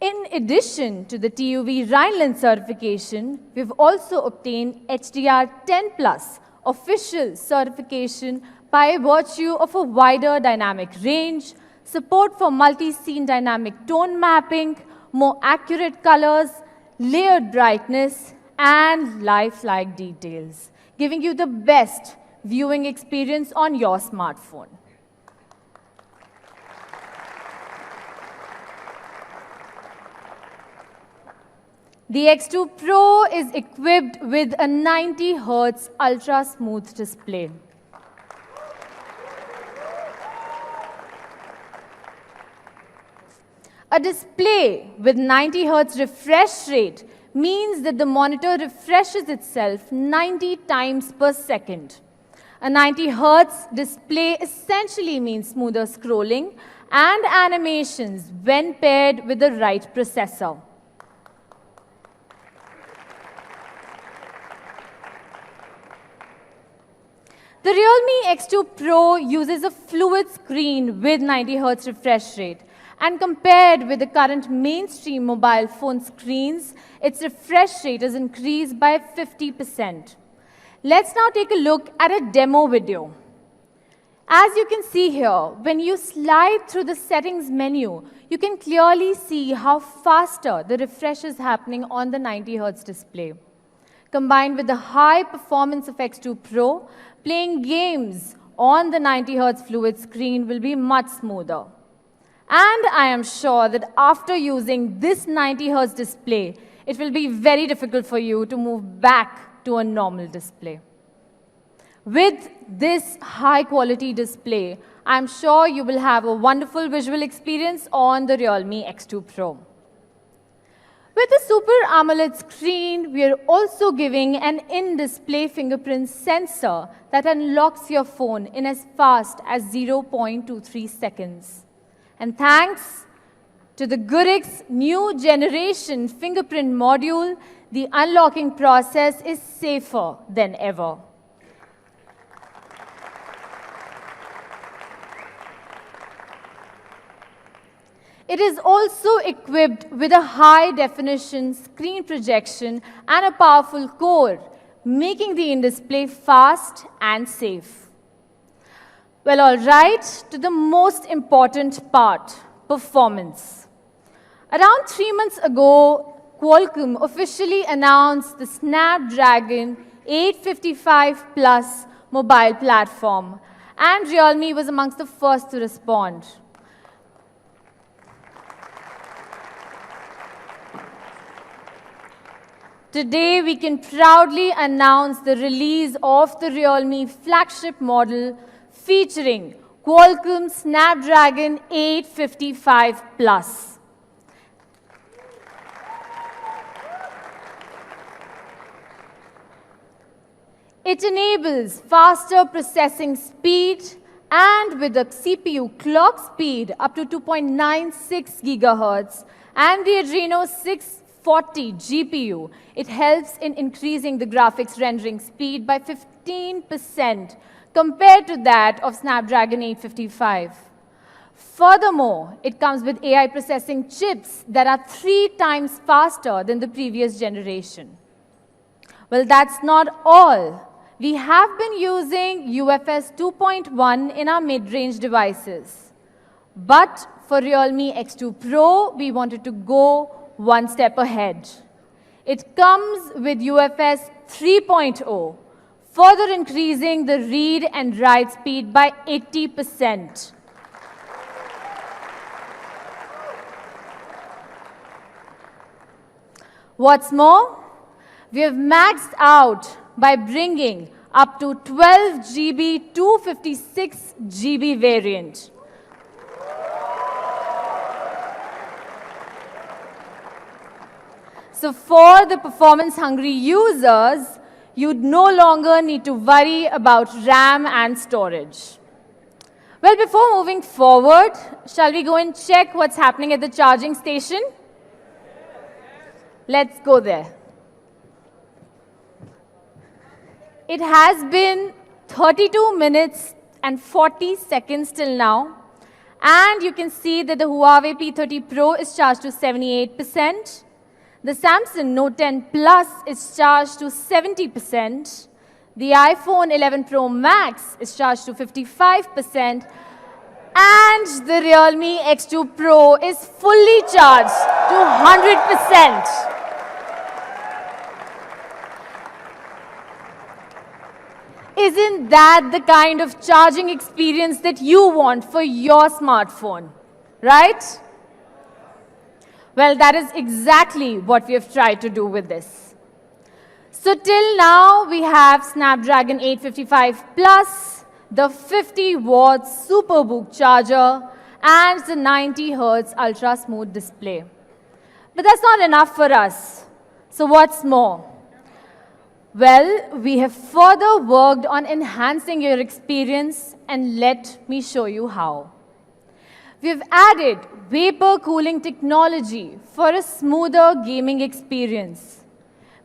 In addition to the TÜV Rheinland certification, we've also obtained HDR10+ official certification by virtue of a wider dynamic range, support for multi-scene dynamic tone mapping, more accurate colors, layered brightness, and lifelike details, giving you the best viewing experience on your smartphone. The X2 Pro is equipped with a 90 Hz ultra-smooth display. A display with 90 Hz refresh rate means that the monitor refreshes itself 90 times per second. A 90 Hz display essentially means smoother scrolling and animations when paired with the right processor. The Realme X2 Pro uses a fluid screen with 90 Hz refresh rate, and compared with the current mainstream mobile phone screens, its refresh rate is increased by 50%. Let's now take a look at a demo video. As you can see here, when you slide through the settings menu, you can clearly see how faster the refresh is happening on the 90 Hz display. Combined with the high performance of X2 Pro, playing games on the 90 Hz fluid screen will be much smoother. And I am sure that after using this 90 Hz display, it will be very difficult for you to move back to a normal display. With this high-quality display, I'm sure you will have a wonderful visual experience on the Realme X2 Pro. With the Super AMOLED screen, we are also giving an in-display fingerprint sensor that unlocks your phone in as fast as 0.23 seconds. And thanks to the Gurik's new generation fingerprint module, the unlocking process is safer than ever. It is also equipped with a high-definition screen projection and a powerful core, making the in-display fast and safe. Well, all right, to the most important part, performance. Around 3 months ago, Qualcomm officially announced the Snapdragon 855 Plus mobile platform, and Realme was amongst the first to respond. Today, we can proudly announce the release of the Realme flagship model featuring Qualcomm Snapdragon 855 Plus. It enables faster processing speed and with a CPU clock speed up to 2.96 gigahertz and the Adreno 640 GPU, it helps in increasing the graphics rendering speed by 15% compared to that of Snapdragon 855. Furthermore, it comes with AI processing chips that are 3 times faster than the previous generation. Well, that's not all. We have been using UFS 2.1 in our mid-range devices. But for Realme X2 Pro, we wanted to go one step ahead. It comes with UFS 3.0, further increasing the read and write speed by 80%. What's more, we have maxed out by bringing up to 12 GB 256 GB variant. So for the performance-hungry users, you'd no longer need to worry about RAM and storage. Well, before moving forward, shall we go and check what's happening at the charging station? Let's go there. It has been 32 minutes and 40 seconds till now. And you can see that the Huawei P30 Pro is charged to 78%. The Samsung Note 10 Plus is charged to 70%. The iPhone 11 Pro Max is charged to 55%. And the Realme X2 Pro is fully charged to 100%. Isn't that the kind of charging experience that you want for your smartphone, right? Well, that is exactly what we have tried to do with this. So till now, we have Snapdragon 855 Plus, the 50-watt SuperBook charger, and the 90 Hz ultra-smooth display. But that's not enough for us. So what's more? Well, we have further worked on enhancing your experience, and let me show you how. We've added vapor cooling technology for a smoother gaming experience.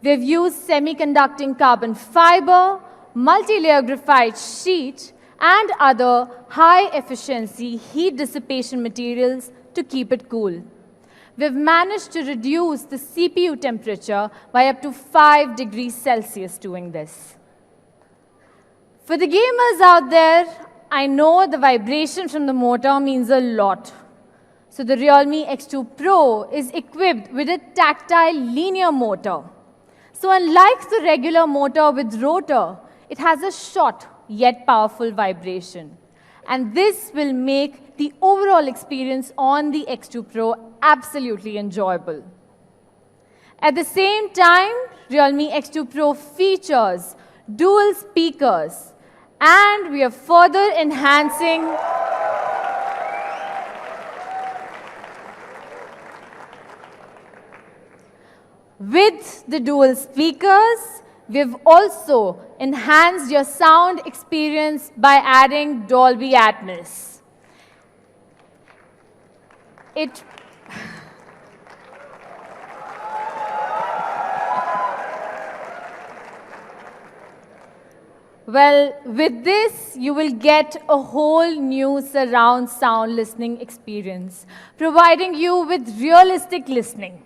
We've used semiconducting carbon fiber, multi-layer graphite sheet, and other high-efficiency heat dissipation materials to keep it cool. We've managed to reduce the CPU temperature by up to 5 degrees Celsius doing this. For the gamers out there, I know the vibration from the motor means a lot. So the Realme X2 Pro is equipped with a tactile linear motor. So unlike the regular motor with rotor, it has a short yet powerful vibration. And this will make the overall experience on the X2 Pro absolutely enjoyable. At the same time, Realme X2 Pro features dual speakers, and we are further enhancing with the dual speakers. We've also enhanced your sound experience by adding Dolby Atmos. Well, with this, you will get a whole new surround sound listening experience, providing you with realistic listening,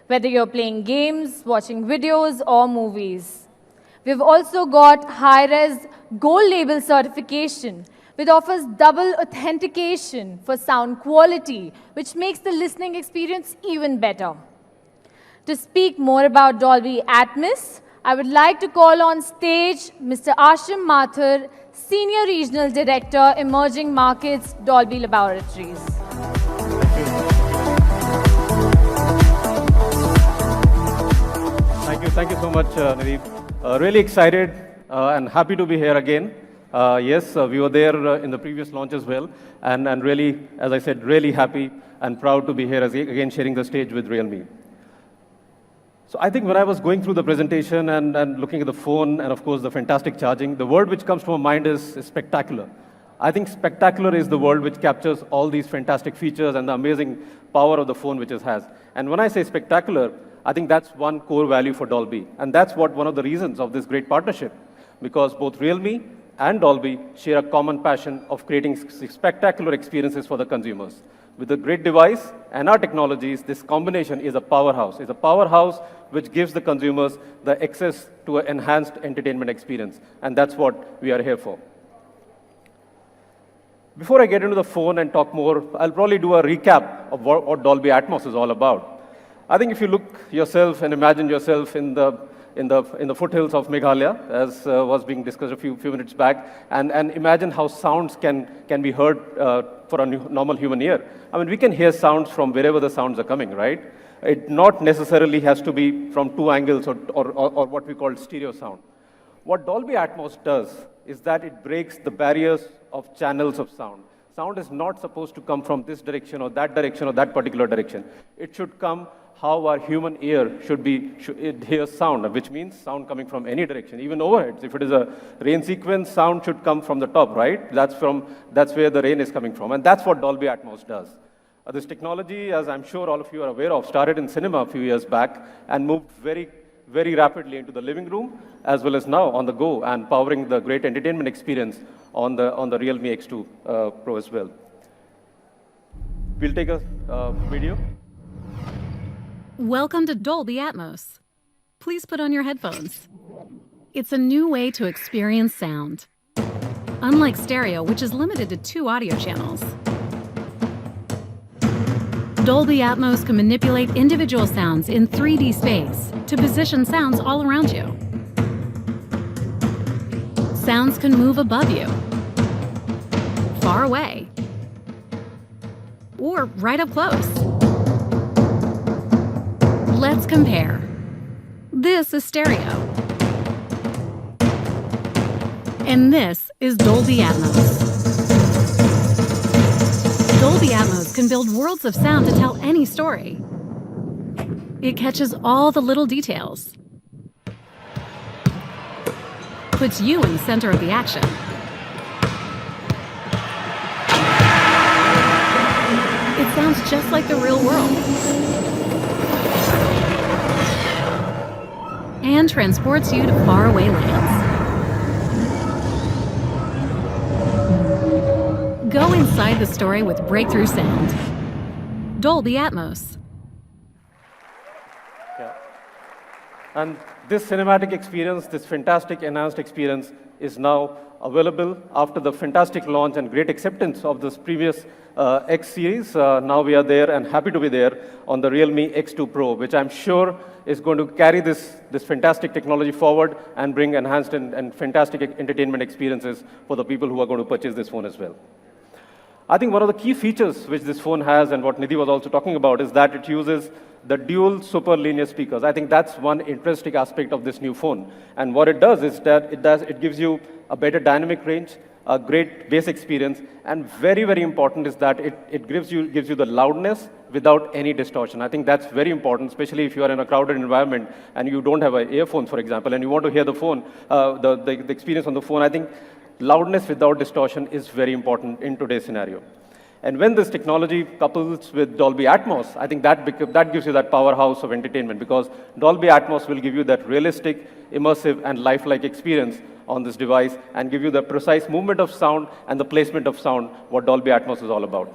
whether you're playing games, watching videos, or movies. We've also got high-res gold label certification, which offers double authentication for sound quality, which makes the listening experience even better. To speak more about Dolby Atmos, I would like to call on stage Mr. Ashim Mathur, Senior Regional Director, Emerging Markets, Dolby Laboratories. Thank you so much, Nidhi. Really excited and happy to be here again. Yes, we were there in the previous launch as well, and really, as I said, really happy and proud to be here again sharing the stage with Realme. So I think when I was going through the presentation and looking at the phone and of course the fantastic charging, the word which comes to my mind is spectacular. I think spectacular is the word which captures all these fantastic features and the amazing power of the phone which it has. And when I say spectacular, I think that's one core value for Dolby. And that's what one of the reasons of this great partnership, because both Realme and Dolby share a common passion of creating spectacular experiences for the consumers. With a great device and our technologies, this combination is a powerhouse. It's a powerhouse which gives the consumers the access to an enhanced entertainment experience. And that's what we are here for. Before I get into the phone and talk more, I'll probably do a recap of what Dolby Atmos is all about. I think if you look yourself and imagine yourself in the foothills of Meghalaya, as was being discussed a few minutes back, and imagine how sounds can be heard for a normal human ear. I mean, we can hear sounds from wherever the sounds are coming, right? It not necessarily has to be from two angles or what we call stereo sound. What Dolby Atmos does is that it breaks the barriers of channels of sound. Sound is not supposed to come from this direction or that particular direction. It should come how our human ear should hear sound, which means sound coming from any direction, even overheads. If it is a rain sequence, sound should come from the top, right? That's where the rain is coming from, and that's what Dolby Atmos does. This technology, as I'm sure all of you are aware of, started in cinema a few years back and moved very, very rapidly into the living room, as well as now on the go, and powering the great entertainment experience on the Realme X2 Pro as well. We'll take a video. Welcome to Dolby Atmos. Please put on your headphones. It's a new way to experience sound. Unlike stereo, which is limited to 2 audio channels, Dolby Atmos can manipulate individual sounds in 3D space to position sounds all around you. Sounds can move above you, far away, or right up close. Let's compare. This is stereo. And this is Dolby Atmos. Dolby Atmos can build worlds of sound to tell any story. It catches all the little details, puts you in the center of the action, it sounds just like the real world, and transports you to faraway lands. Go inside the story with breakthrough sound. Dolby Atmos. Yeah. And this cinematic experience, this fantastic enhanced experience is now available after the fantastic launch and great acceptance of this previous X series. Now we are there and happy to be there on the Realme X2 Pro, which I'm sure is going to carry this fantastic technology forward and bring enhanced and fantastic entertainment experiences for the people who are going to purchase this phone as well. I think one of the key features which this phone has, and what Nidhi was also talking about, is that it uses the dual super linear speakers. I think that's one interesting aspect of this new phone. And what it does is that it gives you a better dynamic range, a great bass experience, and very, very important is that it gives you the loudness without any distortion. I think that's very important, especially if you are in a crowded environment and you don't have earphones, for example, and you want to hear the phone, the experience on the phone. I think loudness without distortion is very important in today's scenario. And when this technology couples with Dolby Atmos, I think that gives you that powerhouse of entertainment, because Dolby Atmos will give you that realistic, immersive, and lifelike experience on this device and give you the precise movement of sound and the placement of sound, what Dolby Atmos is all about.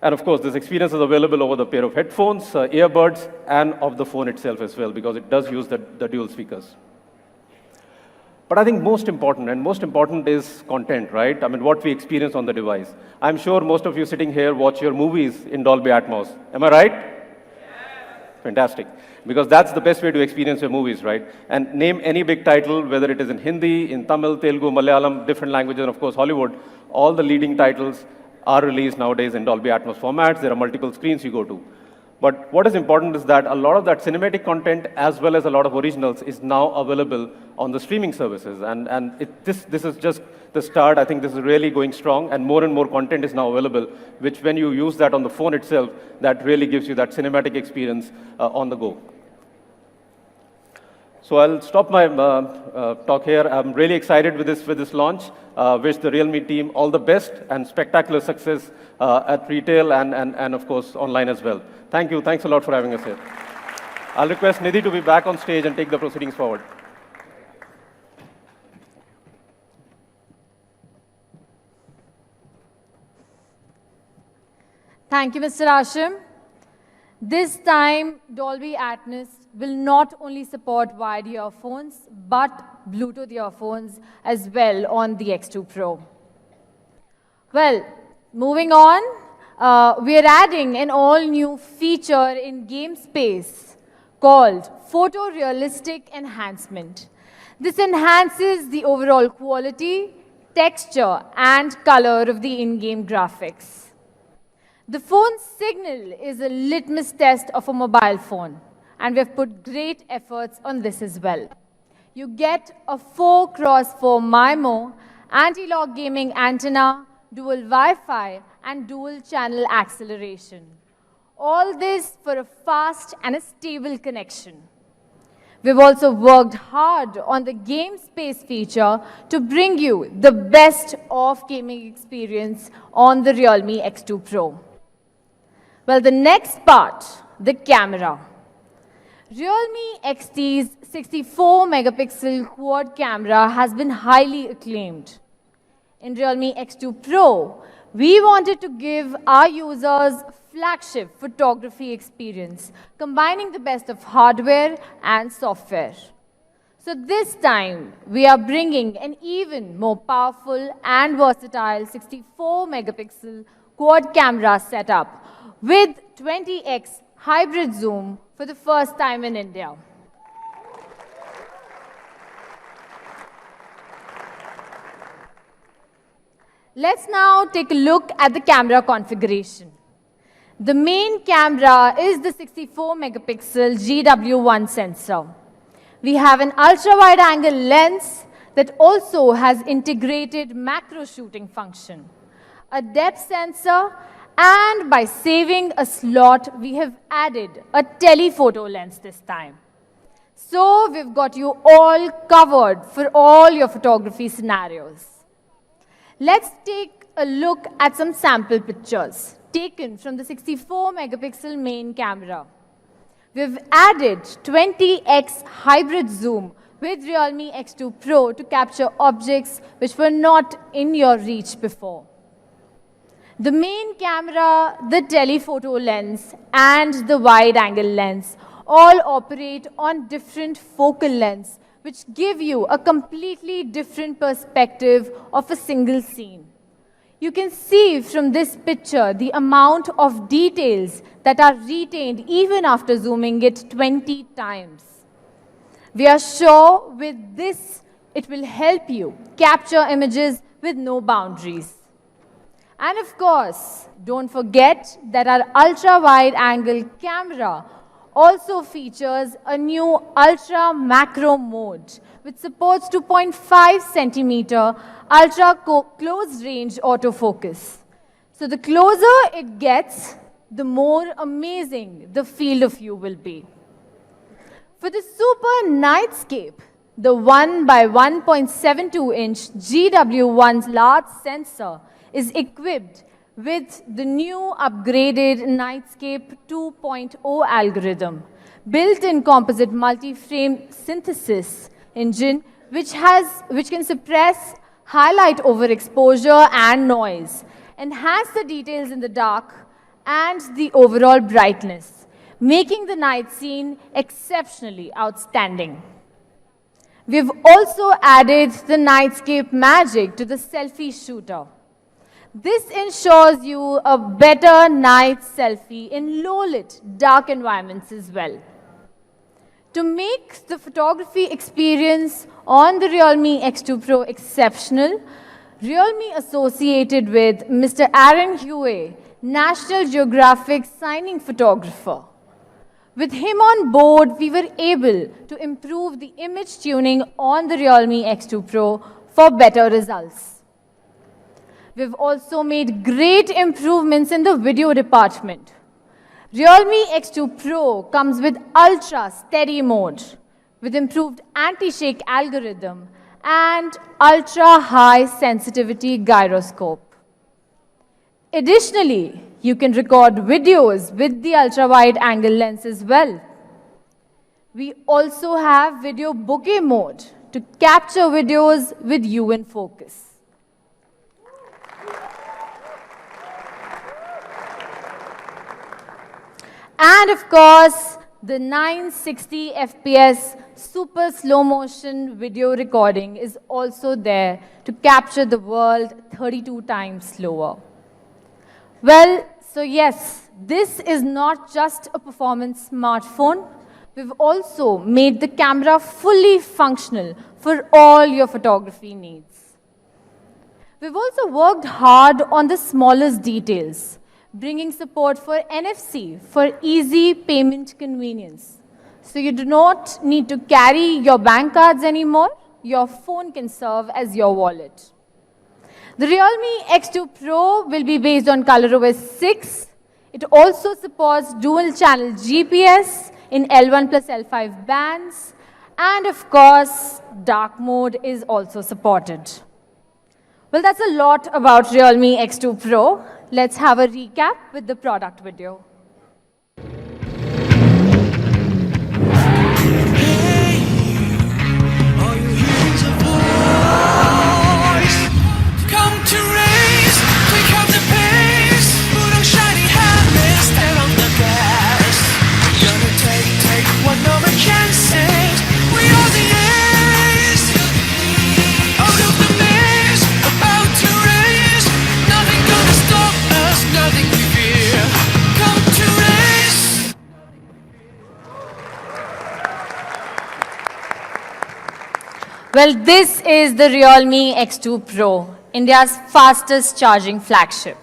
And of course, this experience is available over the pair of headphones, earbuds, and of the phone itself as well, because it does use the dual speakers. But I think most important is content, right? I mean, what we experience on the device. I'm sure most of you sitting here watch your movies in Dolby Atmos. Am I right? Yes. Fantastic. Because that's the best way to experience your movies, right? And name any big title, whether it is in Hindi, in Tamil, Telugu, Malayalam, different languages, and of course Hollywood, all the leading titles are released nowadays in Dolby Atmos formats. There are multiple screens you go to. But what is important is that a lot of that cinematic content, as well as a lot of originals, is now available on the streaming services. And this is just the start. I think this is really going strong, and more content is now available, which when you use that on the phone itself, that really gives you that cinematic experience on the go. So I'll stop my talk here. I'm really excited with this launch. Wish the Realme team all the best and spectacular success at retail and of course online as well. Thank you. Thanks a lot for having us here. I'll request Nidhi to be back on stage and take the proceedings forward. Thank you, Mr. Ashim. This time, Dolby Atmos will not only support wired earphones, but Bluetooth earphones as well on the X2 Pro. Well, moving on, we are adding an all-new feature in game space called Photorealistic Enhancement. This enhances the overall quality, texture, and color of the in-game graphics. The phone's signal is a litmus test of a mobile phone, and we have put great efforts on this as well. You get a 4x4 MIMO, anti-lock gaming antenna, dual Wi-Fi, and dual channel acceleration. All this for a fast and a stable connection. We've also worked hard on the game space feature to bring you the best of gaming experience on the Realme X2 Pro. Well, the next part, the camera. Realme XT's 64-megapixel quad camera has been highly acclaimed. In Realme X2 Pro, we wanted to give our users flagship photography experience, combining the best of hardware and software. So this time, we are bringing an even more powerful and versatile 64-megapixel quad camera setup with 20x hybrid zoom for the first time in India. Let's now take a look at the camera configuration. The main camera is the 64-megapixel GW1 sensor. We have an ultra-wide-angle lens that also has integrated macro shooting function, a depth sensor, and by saving a slot, we have added a telephoto lens this time. So we've got you all covered for all your photography scenarios. Let's take a look at some sample pictures taken from the 64-megapixel main camera. We've added 20x hybrid zoom with Realme X2 Pro to capture objects which were not in your reach before. The main camera, the telephoto lens, and the wide-angle lens all operate on different focal lengths, which give you a completely different perspective of a single scene. You can see from this picture the amount of details that are retained even after zooming it 20 times. We are sure with this, it will help you capture images with no boundaries. And of course, don't forget that our ultra-wide-angle camera also features a new ultra macro mode, which supports 2.5 centimeter ultra close range autofocus. So the closer it gets, the more amazing the field of view will be. For the super nightscape, the 1 by 1.72 inch GW1's large sensor is equipped with the new upgraded Nightscape 2.0 algorithm, built-in composite multi-frame synthesis engine, which can suppress highlight overexposure and noise, enhance the details in the dark, and the overall brightness, making the night scene exceptionally outstanding. We've also added the Nightscape Magic to the selfie shooter. This ensures you a better night selfie in low-lit, dark environments as well. To make the photography experience on the Realme X2 Pro exceptional, Realme associated with Mr. Aaron Huey, National Geographic signing photographer. With him on board, we were able to improve the image tuning on the Realme X2 Pro for better results. We've also made great improvements in the video department. Realme X2 Pro comes with ultra steady mode, with improved anti-shake algorithm and ultra-high sensitivity gyroscope. Additionally, you can record videos with the ultra-wide angle lens as well. We also have video bokeh mode to capture videos with you in focus. And of course, the 960 FPS super slow motion video recording is also there to capture the world 32 times slower. Well, so yes, this is not just a performance smartphone. We've also made the camera fully functional for all your photography needs. We've also worked hard on the smallest details, bringing support for NFC for easy payment convenience. So you do not need to carry your bank cards anymore. Your phone can serve as your wallet. The Realme X2 Pro will be based on ColorOS 6. It also supports dual-channel GPS in L1 plus L5 bands. And of course, dark mode is also supported. Well, that's a lot about Realme X2 Pro. Let's have a recap with the product video. Come to race, pick up the pace. Put on shiny helmets, stare on the gas. We're gonna take what no one can say. We are the ace. Out of the maze, about to race. Nothing gonna stop us, nothing we fear. Come to race. Well, this is the Realme X2 Pro, India's fastest charging flagship.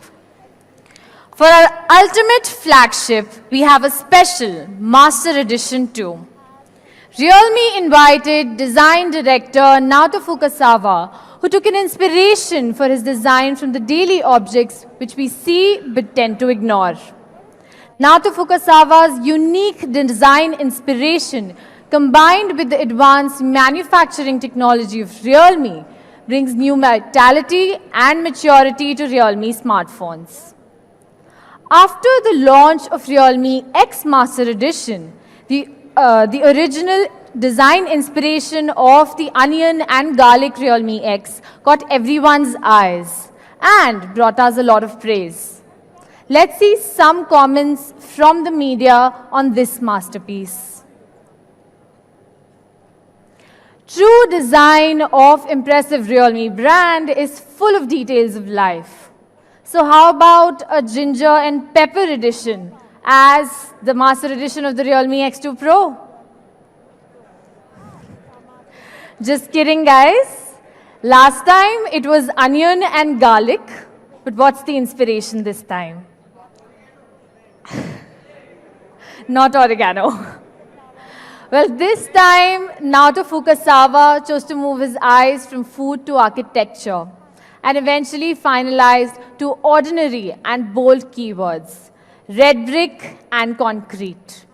For our ultimate flagship, we have a special Master Edition too. Realme invited design director Naoto Fukasawa, who took an inspiration for his design from the daily objects which we see but tend to ignore. Naoto Fukasawa's unique design inspiration combined with the advanced manufacturing technology of Realme brings new vitality and maturity to Realme smartphones. After the launch of Realme X Master Edition, the original design inspiration of the onion and garlic Realme X caught everyone's eyes and brought us a lot of praise. Let's see some comments from the media on this masterpiece. True design of impressive Realme brand is full of details of life. So how about a ginger and pepper edition as the Master Edition of the Realme X2 Pro? Just kidding, guys. Last time it was onion and garlic, but what's the inspiration this time? Not oregano. Well, this time, Naoto Fukasawa chose to move his eyes from food to architecture and eventually finalized to ordinary and bold keywords, red brick and concrete.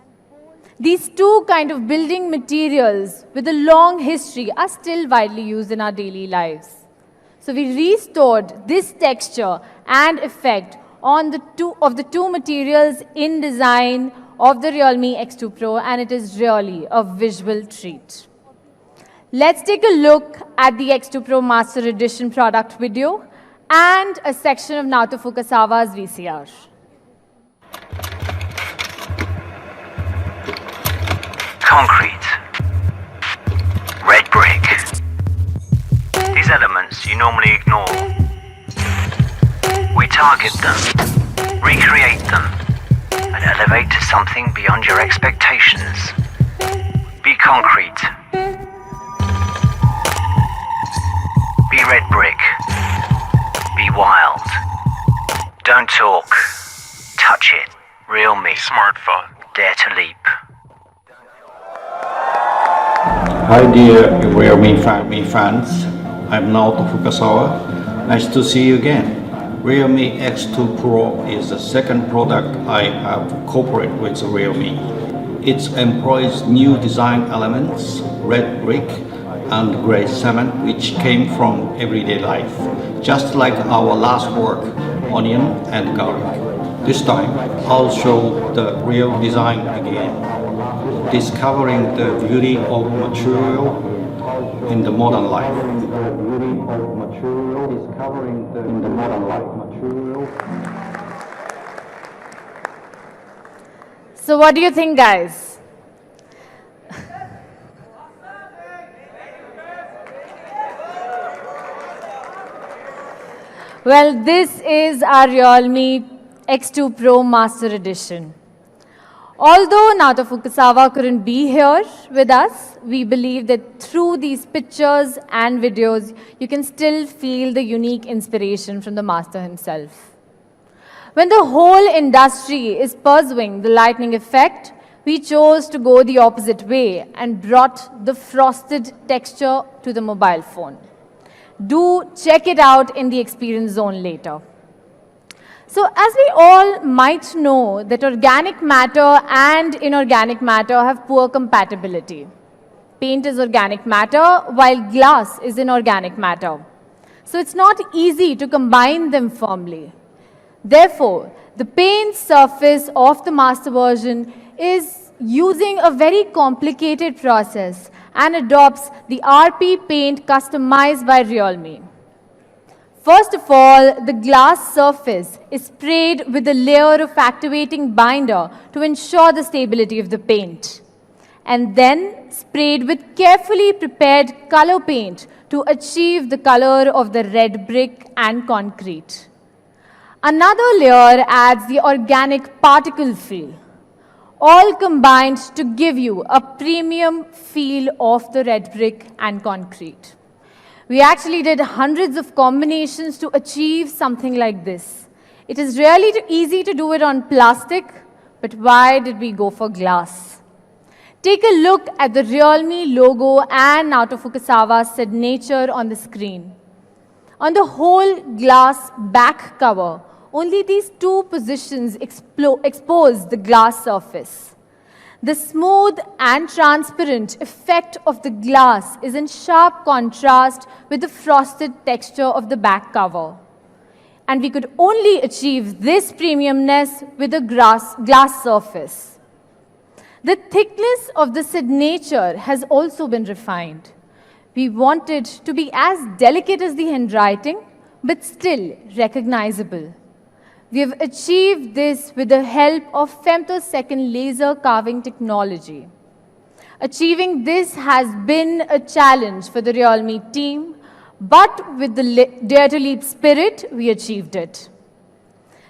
These two kind of building materials with a long history are still widely used in our daily lives. So we restored this texture and effect on the two materials in design of the Realme X2 Pro, and it is really a visual treat. Let's take a look at the X2 Pro Master Edition product video and a section of Naoto Fukasawa's VCR. Concrete, red brick. These elements you normally ignore. We target them, recreate them, and elevate to something beyond your expectations. Be concrete. Be red brick. Be wild. Don't talk. Touch it. Realme. Smartphone. Dare to leap. Hi dear Realme fans, I'm Naoto Fukasawa. Nice to see you again. Realme X2 Pro is the second product I have cooperated with Realme. It employs new design elements, red brick and grey cement, which came from everyday life, just like our last work, onion and garlic. This time, I'll show the real design again, discovering the beauty of material in the modern life. So what do you think, guys? Well, this is our realme X2 Pro Master Edition. Although Naoto Fukasawa couldn't be here with us, we believe that through these pictures and videos, you can still feel the unique inspiration from the master himself. When the whole industry is pursuing the lightning effect, we chose to go the opposite way and brought the frosted texture to the mobile phone. Do check it out in the experience zone later. So as we all might know that organic matter and inorganic matter have poor compatibility. Paint is organic matter while glass is inorganic matter. So it's not easy to combine them firmly. Therefore, the paint surface of the master version is using a very complicated process and adopts the RP paint customized by Realme. First of all, the glass surface is sprayed with a layer of activating binder to ensure the stability of the paint, and then sprayed with carefully prepared color paint to achieve the color of the red brick and concrete. Another layer adds the organic particle feel, all combined to give you a premium feel of the red brick and concrete. We actually did hundreds of combinations to achieve something like this. It is really easy to do it on plastic, but why did we go for glass? Take a look at the Realme logo and Naoto Fukasawa's signature on the screen. On the whole glass back cover, only these two positions expose the glass surface. The smooth and transparent effect of the glass is in sharp contrast with the frosted texture of the back cover. And we could only achieve this premiumness with a glass surface. The thickness of the signature has also been refined. We wanted to be as delicate as the handwriting, but still recognizable. We have achieved this with the help of femtosecond laser carving technology. Achieving this has been a challenge for the Realme team, but with the Dare to Leap spirit, we achieved it.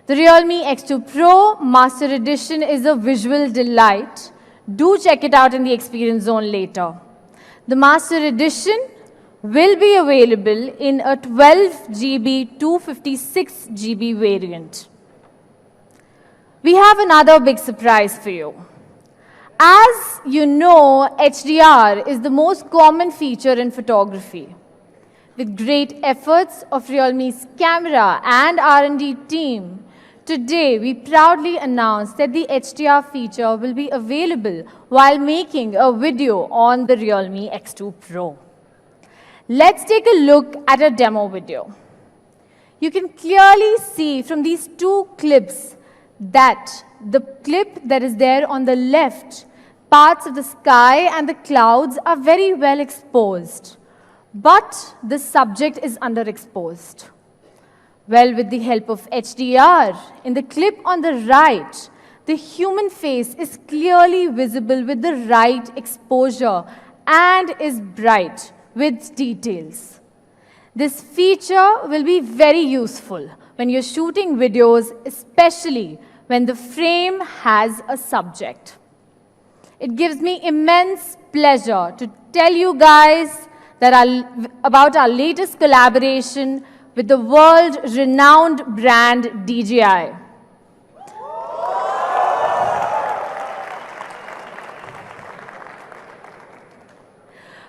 The Realme X2 Pro Master Edition is a visual delight. Do check it out in the experience zone later. The Master Edition will be available in a 12 GB 256 GB variant. We have another big surprise for you. As you know, HDR is the most common feature in photography. With great efforts of Realme's camera and R&D team, today we proudly announce that the HDR feature will be available while making a video on the Realme X2 Pro. Let's take a look at a demo video. You can clearly see from these two clips that the clip that is there on the left, parts of the sky and the clouds are very well exposed, but the subject is underexposed. Well, with the help of HDR, in the clip on the right, the human face is clearly visible with the right exposure and is bright with details. This feature will be very useful when you're shooting videos, especially when the frame has a subject. It gives me immense pleasure to tell you guys that about our latest collaboration with the world-renowned brand DJI.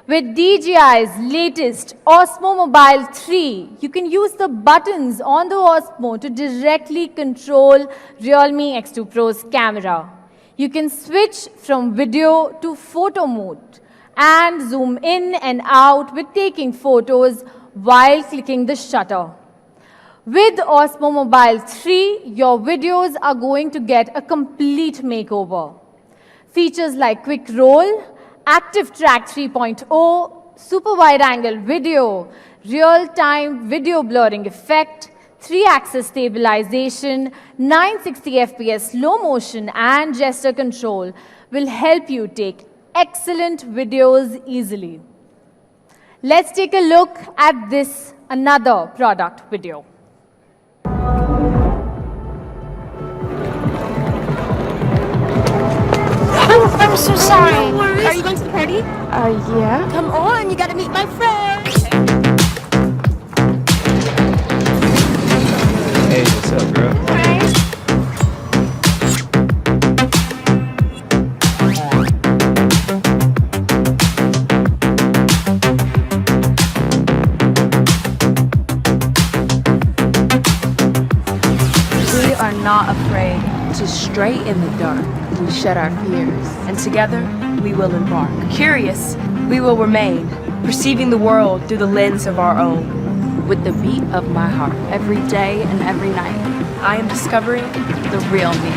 With DJI's latest Osmo Mobile 3, you can use the buttons on the Osmo to directly control Realme X2 Pro's camera. You can switch from video to photo mode and zoom in and out with taking photos while clicking the shutter. With Osmo Mobile 3, your videos are going to get a complete makeover. Features like Quick Roll, Active Track 3.0, Super Wide Angle Video, Real-Time Video Blurring Effect, 3-axis stabilization, 960 FPS slow motion, and gesture control will help you take excellent videos easily. Let's take a look at this another product video. I'm so sorry. No worries. Are you going to the party? Yeah. Come on, you gotta meet my friend. Hey, what's up, bro? We are not afraid to stray in the dark. We shed our fears, and together we will embark. Curious, we will remain, perceiving the world through the lens of our own. With the beat of my heart, every day and every night, I am discovering the real me.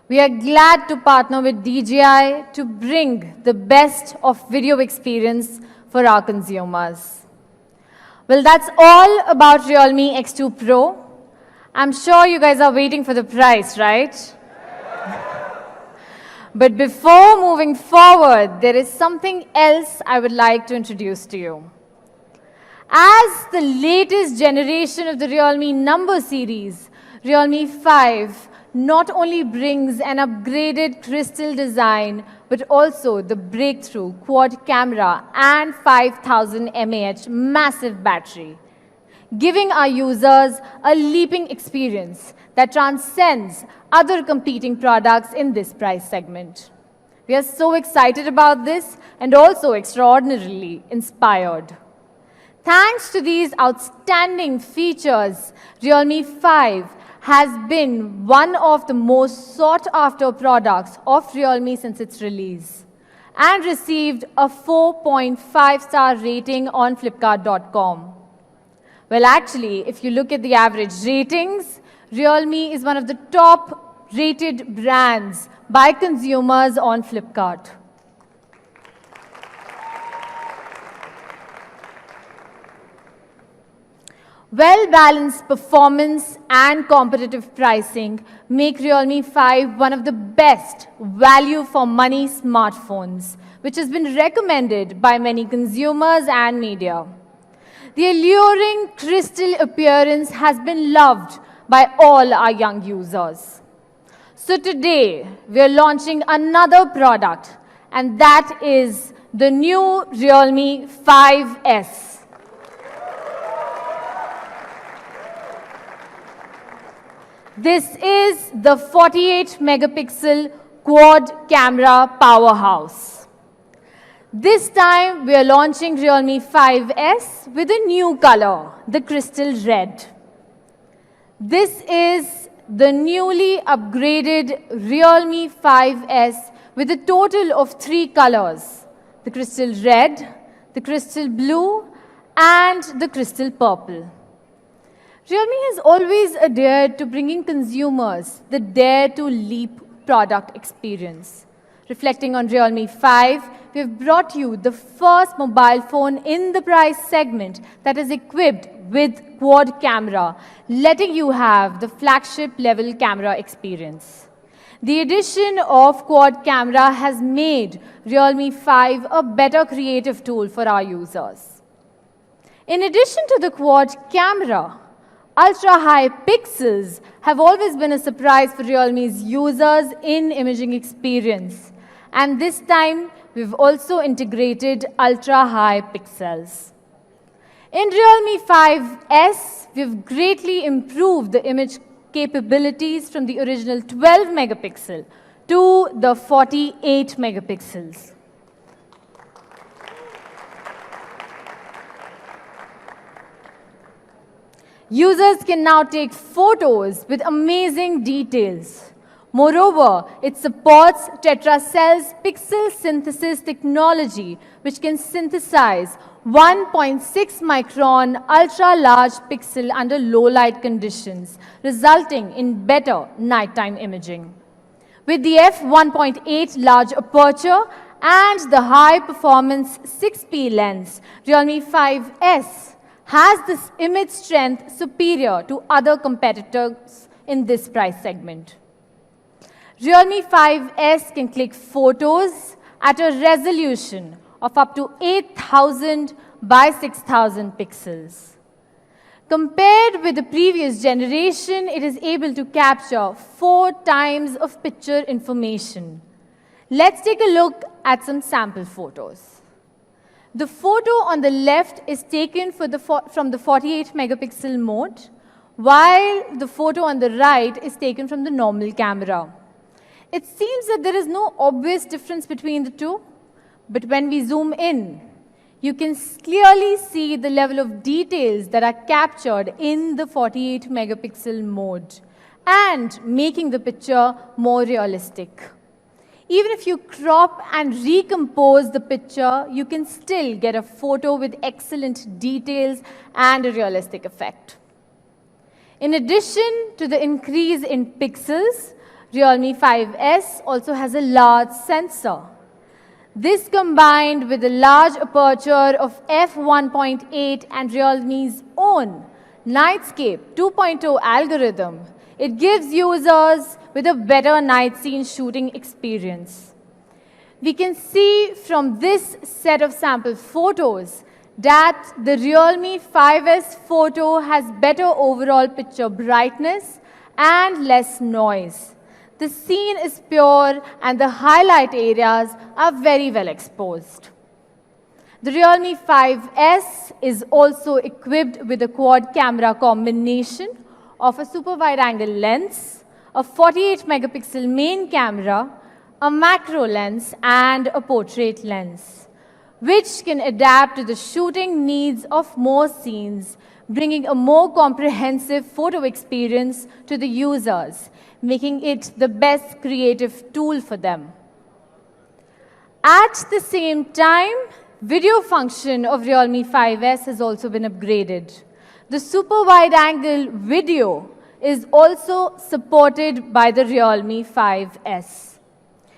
We are glad to partner with DJI to bring the best of video experience for our consumers. Well, that's all about Realme X2 Pro. I'm sure you guys are waiting for the price, right? But before moving forward, there is something else I would like to introduce to you. As the latest generation of the Realme number series, Realme 5 not only brings an upgraded crystal design, but also the breakthrough quad camera and 5000 mAh massive battery, giving our users a leaping experience that transcends other competing products in this price segment. We are so excited about this and also extraordinarily inspired. Thanks to these outstanding features, Realme 5 has been one of the most sought-after products of Realme since its release and received a 4.5-star rating on Flipkart.com. Well, actually, if you look at the average ratings, Realme is one of the top-rated brands by consumers on Flipkart. Well-balanced performance and competitive pricing make Realme 5 one of the best value-for-money smartphones, which has been recommended by many consumers and media. The alluring crystal appearance has been loved by all our young users. So today, we are launching another product, and that is the new Realme 5S. This is the 48-megapixel quad camera powerhouse. This time, we are launching Realme 5S with a new color, the crystal red. This is the newly upgraded Realme 5S with a total of 3 colors, the crystal red, the crystal blue, and the crystal purple. Realme has always adhered to bringing consumers the dare-to-leap product experience. Reflecting on Realme 5, we have brought you the first mobile phone in the price segment that is equipped with quad camera, letting you have the flagship-level camera experience. The addition of quad camera has made Realme 5 a better creative tool for our users. In addition to the quad camera, ultra-high pixels have always been a surprise for Realme's users in imaging experience. And this time, we've also integrated ultra-high pixels. In Realme 5S, we've greatly improved the image capabilities from the original 12 megapixel to the 48 megapixels. Users can now take photos with amazing details. Moreover, it supports Tetracell's pixel synthesis technology, which can synthesize 1.6 micron ultra-large pixel under low-light conditions, resulting in better nighttime imaging. With the f1.8 large aperture and the high-performance 6P lens, Realme 5S has this image strength superior to other competitors in this price segment. Realme 5S can click photos at a resolution of up to 8,000 by 6,000 pixels. Compared with the previous generation, it is able to capture 4 times of picture information. Let's take a look at some sample photos. The photo on the left is taken from the 48 megapixel mode, while the photo on the right is taken from the normal camera. It seems that there is no obvious difference between the two, but when we zoom in, you can clearly see the level of details that are captured in the 48 megapixel mode and making the picture more realistic. Even if you crop and recompose the picture, you can still get a photo with excellent details and a realistic effect. In addition to the increase in pixels, Realme 5S also has a large sensor. This combined with a large aperture of f1.8 and Realme's own Nightscape 2.0 algorithm, it gives users with a better night scene shooting experience. We can see from this set of sample photos that the Realme 5S photo has better overall picture brightness and less noise. The scene is pure and the highlight areas are very well exposed. The Realme 5S is also equipped with a quad camera combination of a super wide angle lens, a 48 megapixel main camera, a macro lens and a portrait lens, which can adapt to the shooting needs of more scenes, bringing a more comprehensive photo experience to the users, making it the best creative tool for them. At the same time, video function of Realme 5S has also been upgraded. The super wide angle video is also supported by the Realme 5S.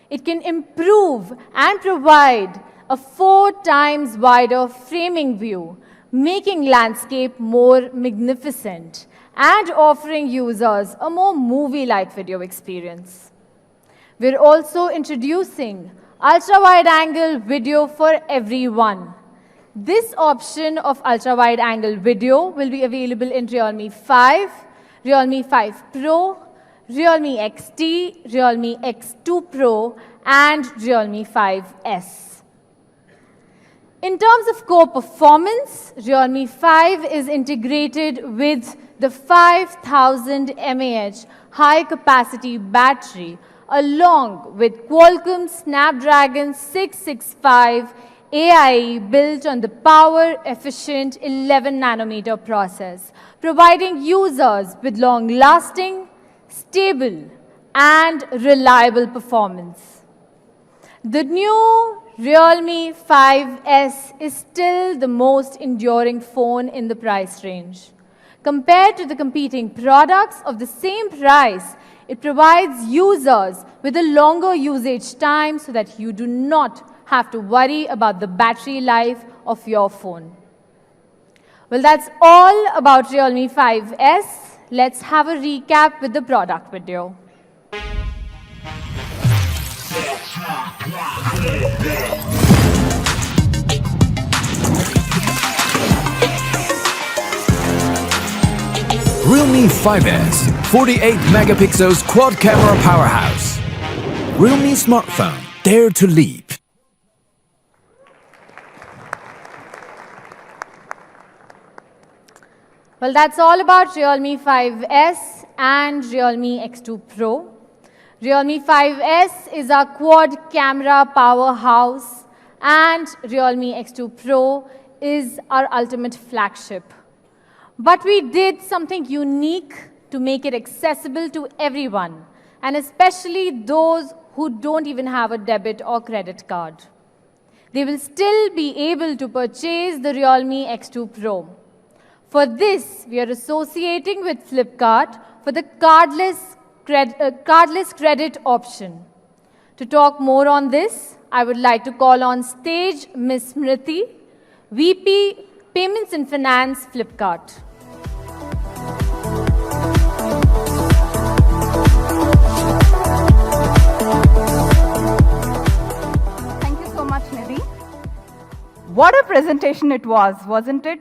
It can improve and provide a 4 times wider framing view, making landscape more magnificent and offering users a more movie-like video experience. We're also introducing ultra-wide-angle video for everyone. This option of ultra-wide-angle video will be available in Realme 5, Realme 5 Pro, Realme XT, Realme X2 Pro, and Realme 5S. In terms of core performance, Realme 5 is integrated with the 5000 mAh high-capacity battery along with Qualcomm Snapdragon 665 AI built on the power-efficient 11-nanometer process, providing users with long-lasting, stable, and reliable performance. The new Realme 5S is still the most enduring phone in the price range. Compared to the competing products of the same price, it provides users with a longer usage time so that you do not have to worry about the battery life of your phone. Well, that's all about Realme 5S. Let's have a recap with the product video. Realme 5S, 48 megapixels quad camera powerhouse. Realme smartphone, dare to leap. Well, that's all about Realme 5S and Realme X2 Pro. Realme 5S is our quad camera powerhouse, and Realme X2 Pro is our ultimate flagship. But we did something unique to make it accessible to everyone, and especially those who don't even have a debit or credit card. They will still be able to purchase the Realme X2 Pro. For this, we are associating with Flipkart for the cardless credit option. To talk more on this, I would like to call on stage Ms. Smriti, VP Payments and Finance, Flipkart. Thank you so much, Nidhi. What a presentation it was, wasn't it?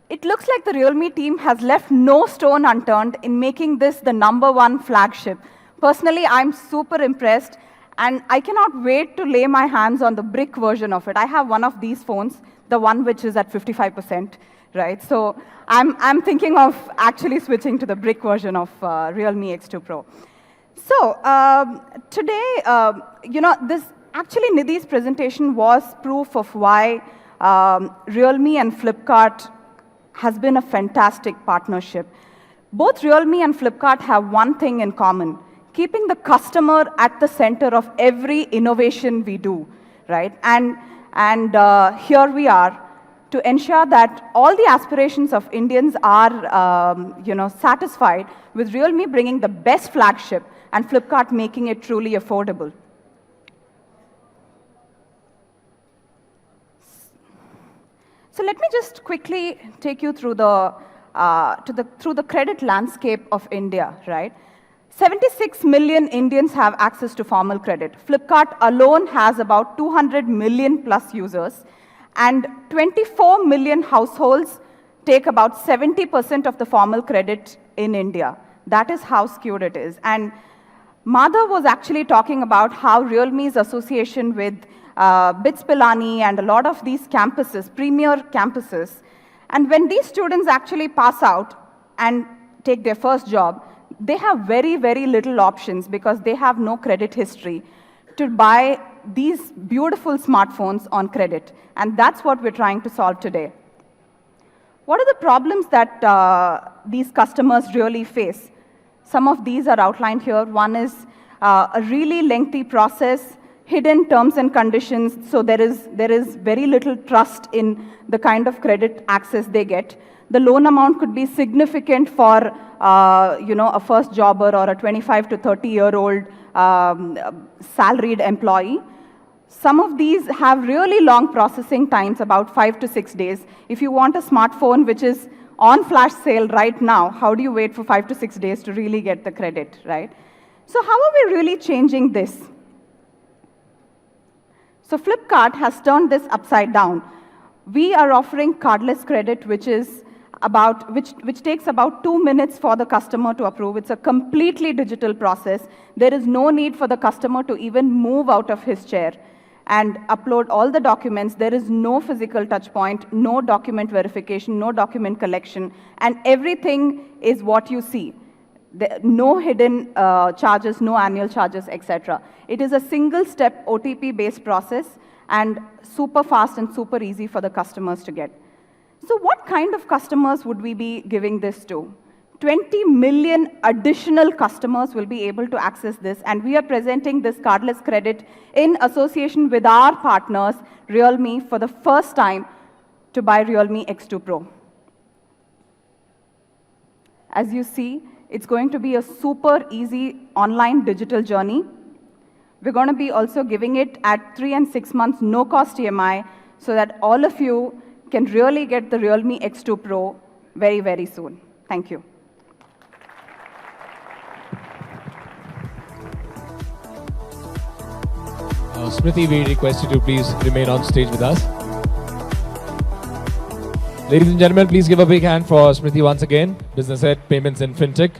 It looks like the Realme team has left no stone unturned in making this the #1 flagship. Personally, I'm super impressed, and I cannot wait to lay my hands on the brick version of it. I have one of these phones, the one which is at 55%, right? So I'm thinking of actually switching to the brick version of Realme X2 Pro. So today, actually Nidhi's presentation was proof of why Realme and Flipkart has been a fantastic partnership. Both Realme and Flipkart have one thing in common: keeping the customer at the center of every innovation we do, right? And here we are to ensure that all the aspirations of Indians are, satisfied with Realme bringing the best flagship and Flipkart making it truly affordable. So let me just quickly take you through through the credit landscape of India, right? 76 million Indians have access to formal credit. Flipkart alone has about 200 million plus users, and 24 million households take about 70% of the formal credit in India. That is how skewed it is. And Madhav was actually talking about how Realme's association with BITS Pilani and a lot of these campuses, premier campuses, and when these students actually pass out and take their first job, they have very, very little options because they have no credit history to buy these beautiful smartphones on credit. And that's what we're trying to solve today. What are the problems that these customers really face? Some of these are outlined here. One is a really lengthy process, hidden terms and conditions, so there is very little trust in the kind of credit access they get. The loan amount could be significant for a first jobber or a 25 to 30-year-old salaried employee. Some of these have really long processing times, about 5 to 6 days. If you want a smartphone which is on flash sale right now, how do you wait for 5 to 6 days to really get the credit, right? So how are we really changing this? So Flipkart has turned this upside down. We are offering cardless credit, which takes about 2 minutes for the customer to approve. It's a completely digital process. There is no need for the customer to even move out of his chair and upload all the documents. There is no physical touch point, no document verification, no document collection, and everything is what you see. No hidden charges, no annual charges, etc. It is a single-step OTP-based process and super fast and super easy for the customers to get. So what kind of customers would we be giving this to? 20 million additional customers will be able to access this, and we are presenting this cardless credit in association with our partners, Realme, for the first time to buy Realme X2 Pro. As you see, it's going to be a super easy online digital journey. We're going to be also giving it at 3 and 6 months no-cost EMI so that all of you can really get the Realme X2 Pro very, very soon. Thank you. Smriti, we request you to please remain on stage with us. Ladies and gentlemen, please give a big hand for Smriti once again, Business Head, Payments and FinTech,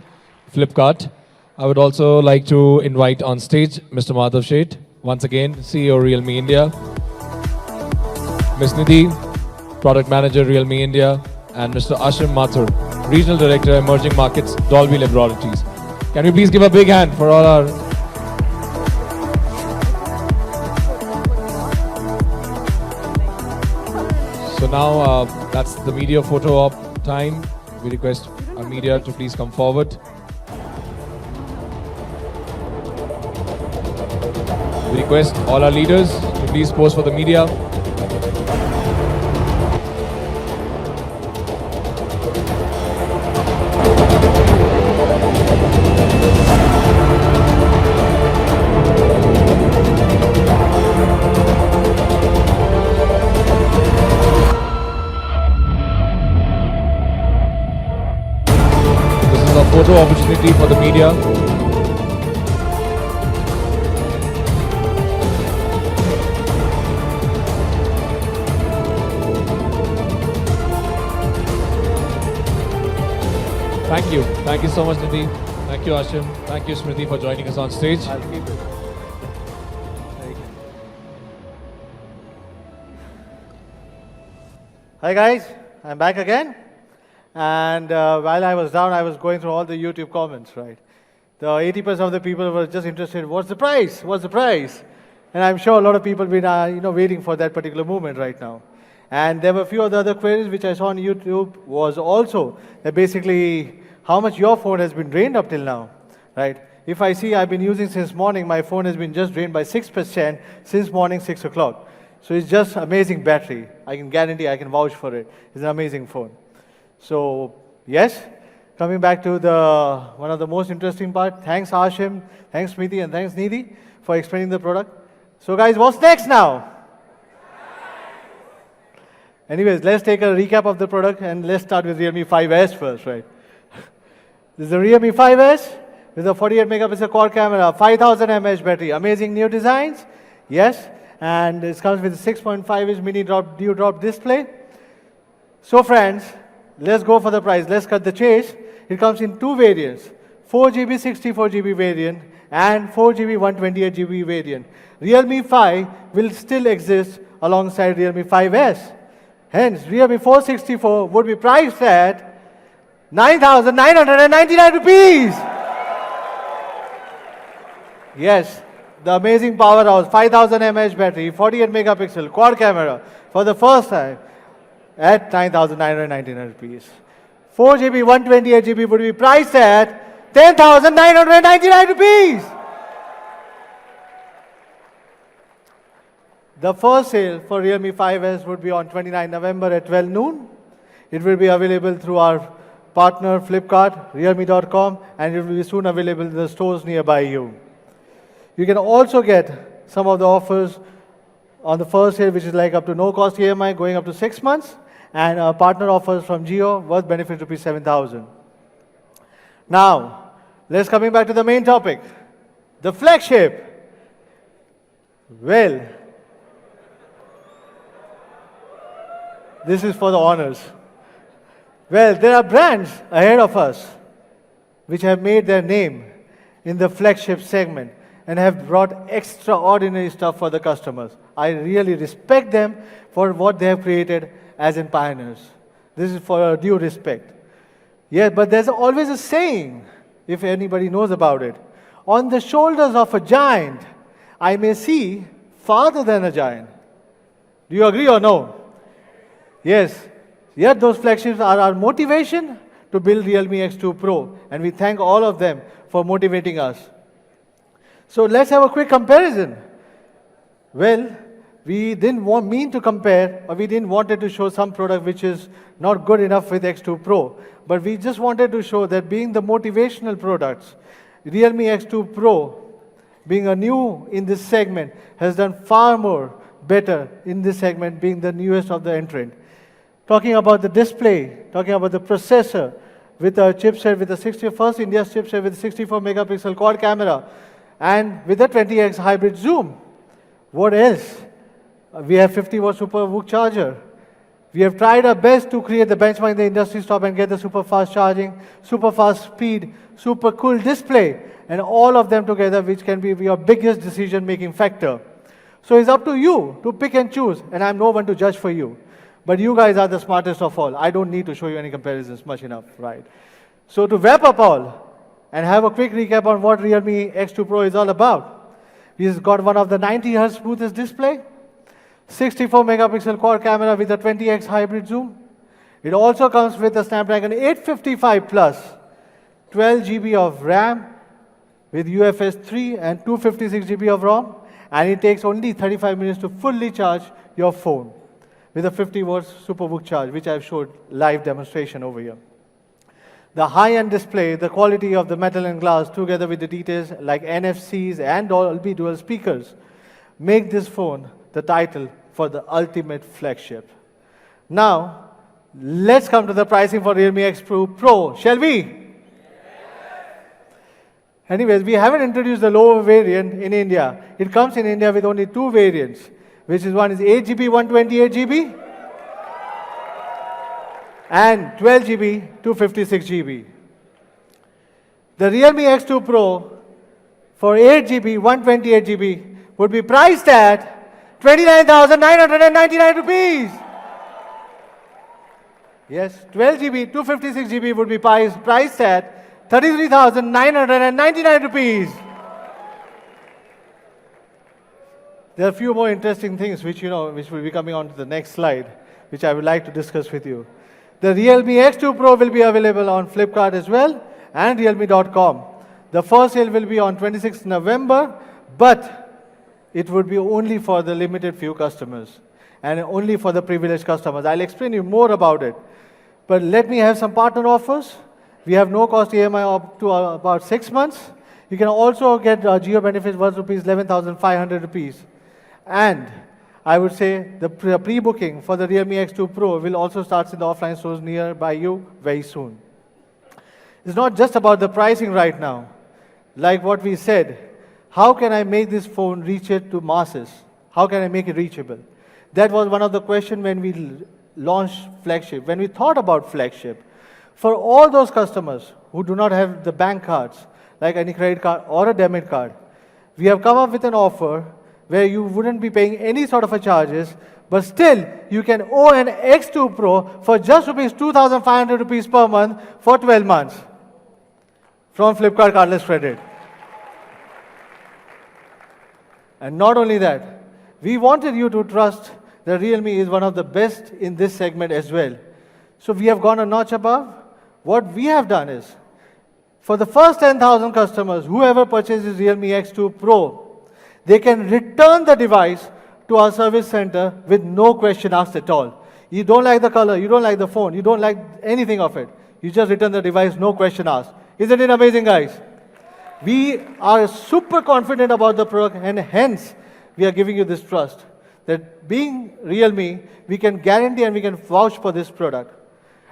Flipkart. I would also like to invite on stage Mr. Madhav Sheth, once again, CEO Realme India. Ms. Nidhi, Product Manager Realme India. and Mr. Ashim Mathur, Regional Director, Emerging Markets, Dolby Laboratories. Can we please give a big hand for all our... So now that's the media photo op time. We request our media to please come forward. We request all our leaders to please pose for the media. This is a photo opportunity for the media. Thank you. Thank you so much, Nidhi. Thank you, Ashim. Thank you, Smriti, for joining us on stage. I'll keep it. Hi guys, I'm back again. And while I was down, I was going through all the YouTube comments, right? The 80% of the people were just interested, what's the price? What's the price? And I'm sure a lot of people have been waiting for that particular moment right now. And there were a few of the other queries which I saw on YouTube was also that basically how much your phone has been drained up till now, right? If I see I've been using since morning, my phone has been just drained by 6% since morning 6 o'clock. So it's just amazing battery. I can guarantee, I can vouch for it. It's an amazing phone. So yes, coming back to one of the most interesting part, thanks Ashim, thanks Smriti, and thanks Nidhi for explaining the product. So guys, what's next now? Anyways, let's take a recap of the product and let's start with Realme 5S first, right? This is the Realme 5S with a 48 megapixel quad camera, 5000 mAh battery, amazing new designs, yes, and it comes with a 6.5-inch mini dewdrop display. So friends, let's go for the price, let's cut the chase. It comes in two variants, 4GB 64GB variant and 4GB 128GB variant. Realme 5 will still exist alongside Realme 5S. Hence, Realme 464 would be priced at 9,999 rupees. Yes, the amazing powerhouse, 5000 mAh battery, 48 megapixel quad camera for the first time at 9,999 rupees. 4GB 128GB would be priced at 10,999 rupees. The first sale for Realme 5S would be on 29 November at 12 noon. It will be available through our partner Flipkart, realme.com, and it will be soon available in the stores nearby you. You can also get some of the offers on the first sale, which is like up to no cost EMI going up to 6 months, and partner offers from Jio worth benefit rupees 7,000. Now, let's coming back to the main topic, the flagship. Well, this is for the honors. Well, there are brands ahead of us which have made their name in the flagship segment and have brought extraordinary stuff for the customers. I really respect them for what they have created as in pioneers. This is for due respect. Yeah, but there's always a saying, if anybody knows about it. On the shoulders of a giant, I may see farther than a giant. Do you agree or no? Yes. Yet those flagships are our motivation to build Realme X2 Pro, and we thank all of them for motivating us. So let's have a quick comparison. Well, we didn't mean to compare, or we didn't wanted to show some product which is not good enough with X2 Pro, but we just wanted to show that being the motivational products, Realme X2 Pro, being a new in this segment, has done far more better in this segment, being the newest of the entrant. Talking about the display, talking about the processor, with a chipset, with the 61st India's chipset with 64 megapixel quad camera, and with a 20x hybrid zoom. What else? We have 50 watt super VOOC charger. We have tried our best to create the benchmark in the industry stop and get the super fast charging, super fast speed, super cool display, and all of them together, which can be your biggest decision-making factor. So it's up to you to pick and choose, and I'm no one to judge for you. But you guys are the smartest of all. I don't need to show you any comparisons much enough, right? So to wrap up all and have a quick recap on what Realme X2 Pro is all about. We've got one of the 90 Hz smoothest display, 64 megapixel quad camera with a 20x hybrid zoom. It also comes with a Snapdragon 855 plus, 12 GB of RAM with UFS 3 and 256 GB of ROM. And it takes only 35 minutes to fully charge your phone with a 50 watts SuperBook charge, which I've showed live demonstration over here. The high-end display, the quality of the metal and glass, together with the details like NFCs and Dolby Dual speakers, make this phone the title for the ultimate flagship. Now, let's come to the pricing for Realme X2 Pro, shall we? Anyways, we haven't introduced the lower variant in India. It comes in India with only two variants, which is one is 8 GB, 128 GB, and 12 GB, 256 GB. The Realme X2 Pro for 8 GB, 128 GB would be priced at 29,999 rupees. Yes, 12 GB, 256 GB would be priced at 33,999 rupees. There are a few more interesting things which will be coming on to the next slide, which I would like to discuss with you. The Realme X2 Pro will be available on Flipkart as well and realme.com. The first sale will be on 26th November, but it would be only for the limited few customers and only for the privileged customers. I'll explain you more about it. But let me have some partner offers. We have no cost EMI up to about 6 months. You can also get Geo benefits worth rupees 11,500 rupees. And I would say the pre-booking for the Realme X2 Pro will also start in the offline stores nearby you very soon. It's not just about the pricing right now. Like what we said, how can I make this phone reach it to masses? How can I make it reachable? That was one of the questions when we launched flagship, when we thought about flagship. For all those customers who do not have the bank cards, like any credit card or a debit card, we have come up with an offer where you wouldn't be paying any sort of a charges, but still you can own an X2 Pro for just rupees 2,500 rupees per month for 12 months from Flipkart Cardless Credit. And not only that, we wanted you to trust that Realme is one of the best in this segment as well. So we have gone a notch above. What we have done is, for the first 10,000 customers, whoever purchases Realme X2 Pro, they can return the device to our service center with no question asked at all. You don't like the color, you don't like the phone, you don't like anything of it. You just return the device, no question asked. Isn't it amazing, guys? We are super confident about the product, and hence we are giving you this trust that being Realme, we can guarantee and we can vouch for this product.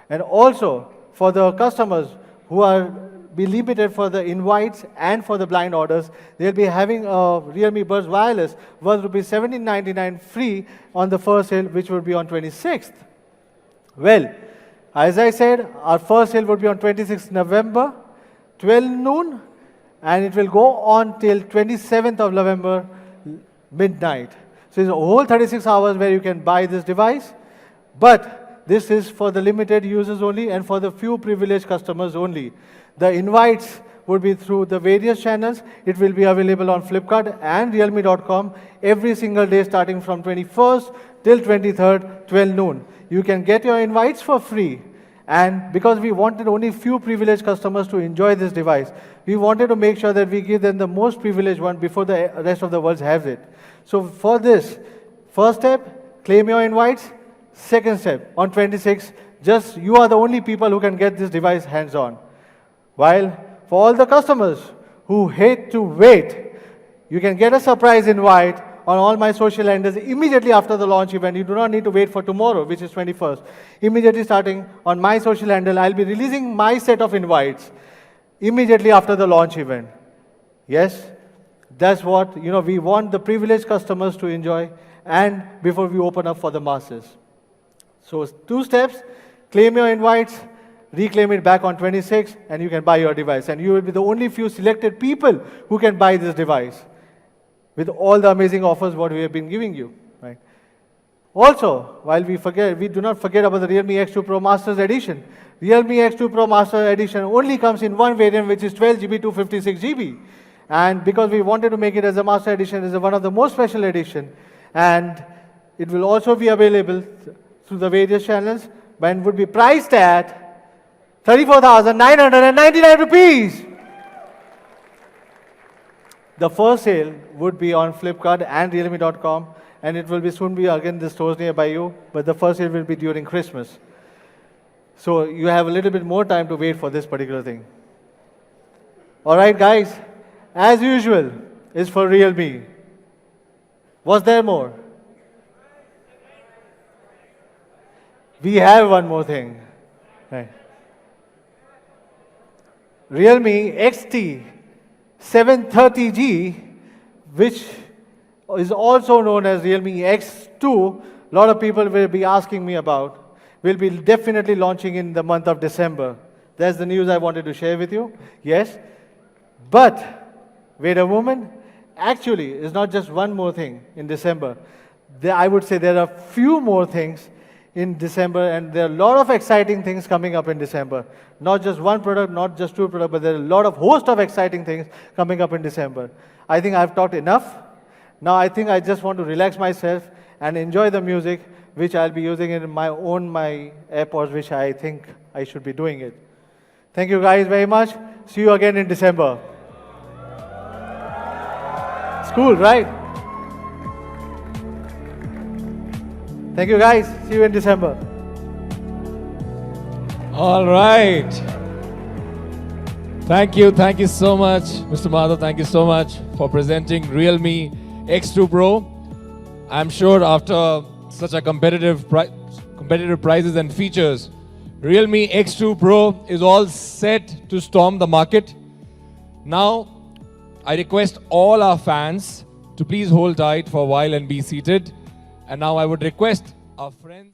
And also for the customers who are be limited for the invites and for the blind orders, they'll be having a Realme Buds Wireless worth rupees 1799 free on the first sale, which will be on 26th. Well, as I said, our first sale would be on 26th November, 12 noon, and it will go on till 27th of November, midnight. So it's a whole 36 hours where you can buy this device, but this is for the limited users only and for the few privileged customers only. The invites would be through the various channels. It will be available on Flipkart and realme.com every single day starting from 21st till 23rd, 12 noon. You can get your invites for free. And because we wanted only few privileged customers to enjoy this device, we wanted to make sure that we give them the most privileged one before the rest of the world has it. So for this, first step, claim your invites. Second step, on 26th, just you are the only people who can get this device hands-on. While for all the customers who hate to wait, you can get a surprise invite on all my social handles immediately after the launch event. You do not need to wait for tomorrow, which is 21st. Immediately starting on my social handle, I'll be releasing my set of invites immediately after the launch event. Yes, that's what we want the privileged customers to enjoy, and before we open up for the masses. So 2 steps, claim your invites, reclaim it back on 26, and you can buy your device. And you will be the only few selected people who can buy this device with all the amazing offers what we have been giving you. Right? Also, while we do not forget about the Realme X2 Pro Masters Edition. Realme X2 Pro Master Edition only comes in one variant, which is 12GB, 256GB. And because we wanted to make it as a Master Edition, it's one of the most special edition. And it will also be available through the various channels, but would be priced at 34,999 rupees. The first sale would be on Flipkart and realme.com, and it will soon be again the stores nearby you, but the first sale will be during Christmas. So you have a little bit more time to wait for this particular thing. All right, guys, as usual, is for Realme. Was there more? We have one more thing. Right. Realme XT 730G, which is also known as Realme X2, a lot of people will be asking me about, will be definitely launching in the month of December. That's the news I wanted to share with you. Yes. But, wait a moment, actually, it's not just one more thing in December. I would say there are few more things in December, and there are a lot of exciting things coming up in December. Not just one product, not just two products, but there are a lot of host of exciting things coming up in December. I think I've talked enough. Now I think I just want to relax myself and enjoy the music, which I'll be using in my AirPods, which I think I should be doing it. Thank you guys very much. See you again in December. It's cool, right? Thank you guys. See you in December. All right. Thank you so much, Mr. Madhav. Thank you so much for presenting Realme X2 Pro. I'm sure after such a competitive prices and features, Realme X2 Pro is all set to storm the market. Now, I request all our fans to please hold tight for a while and be seated. And now I would request our friends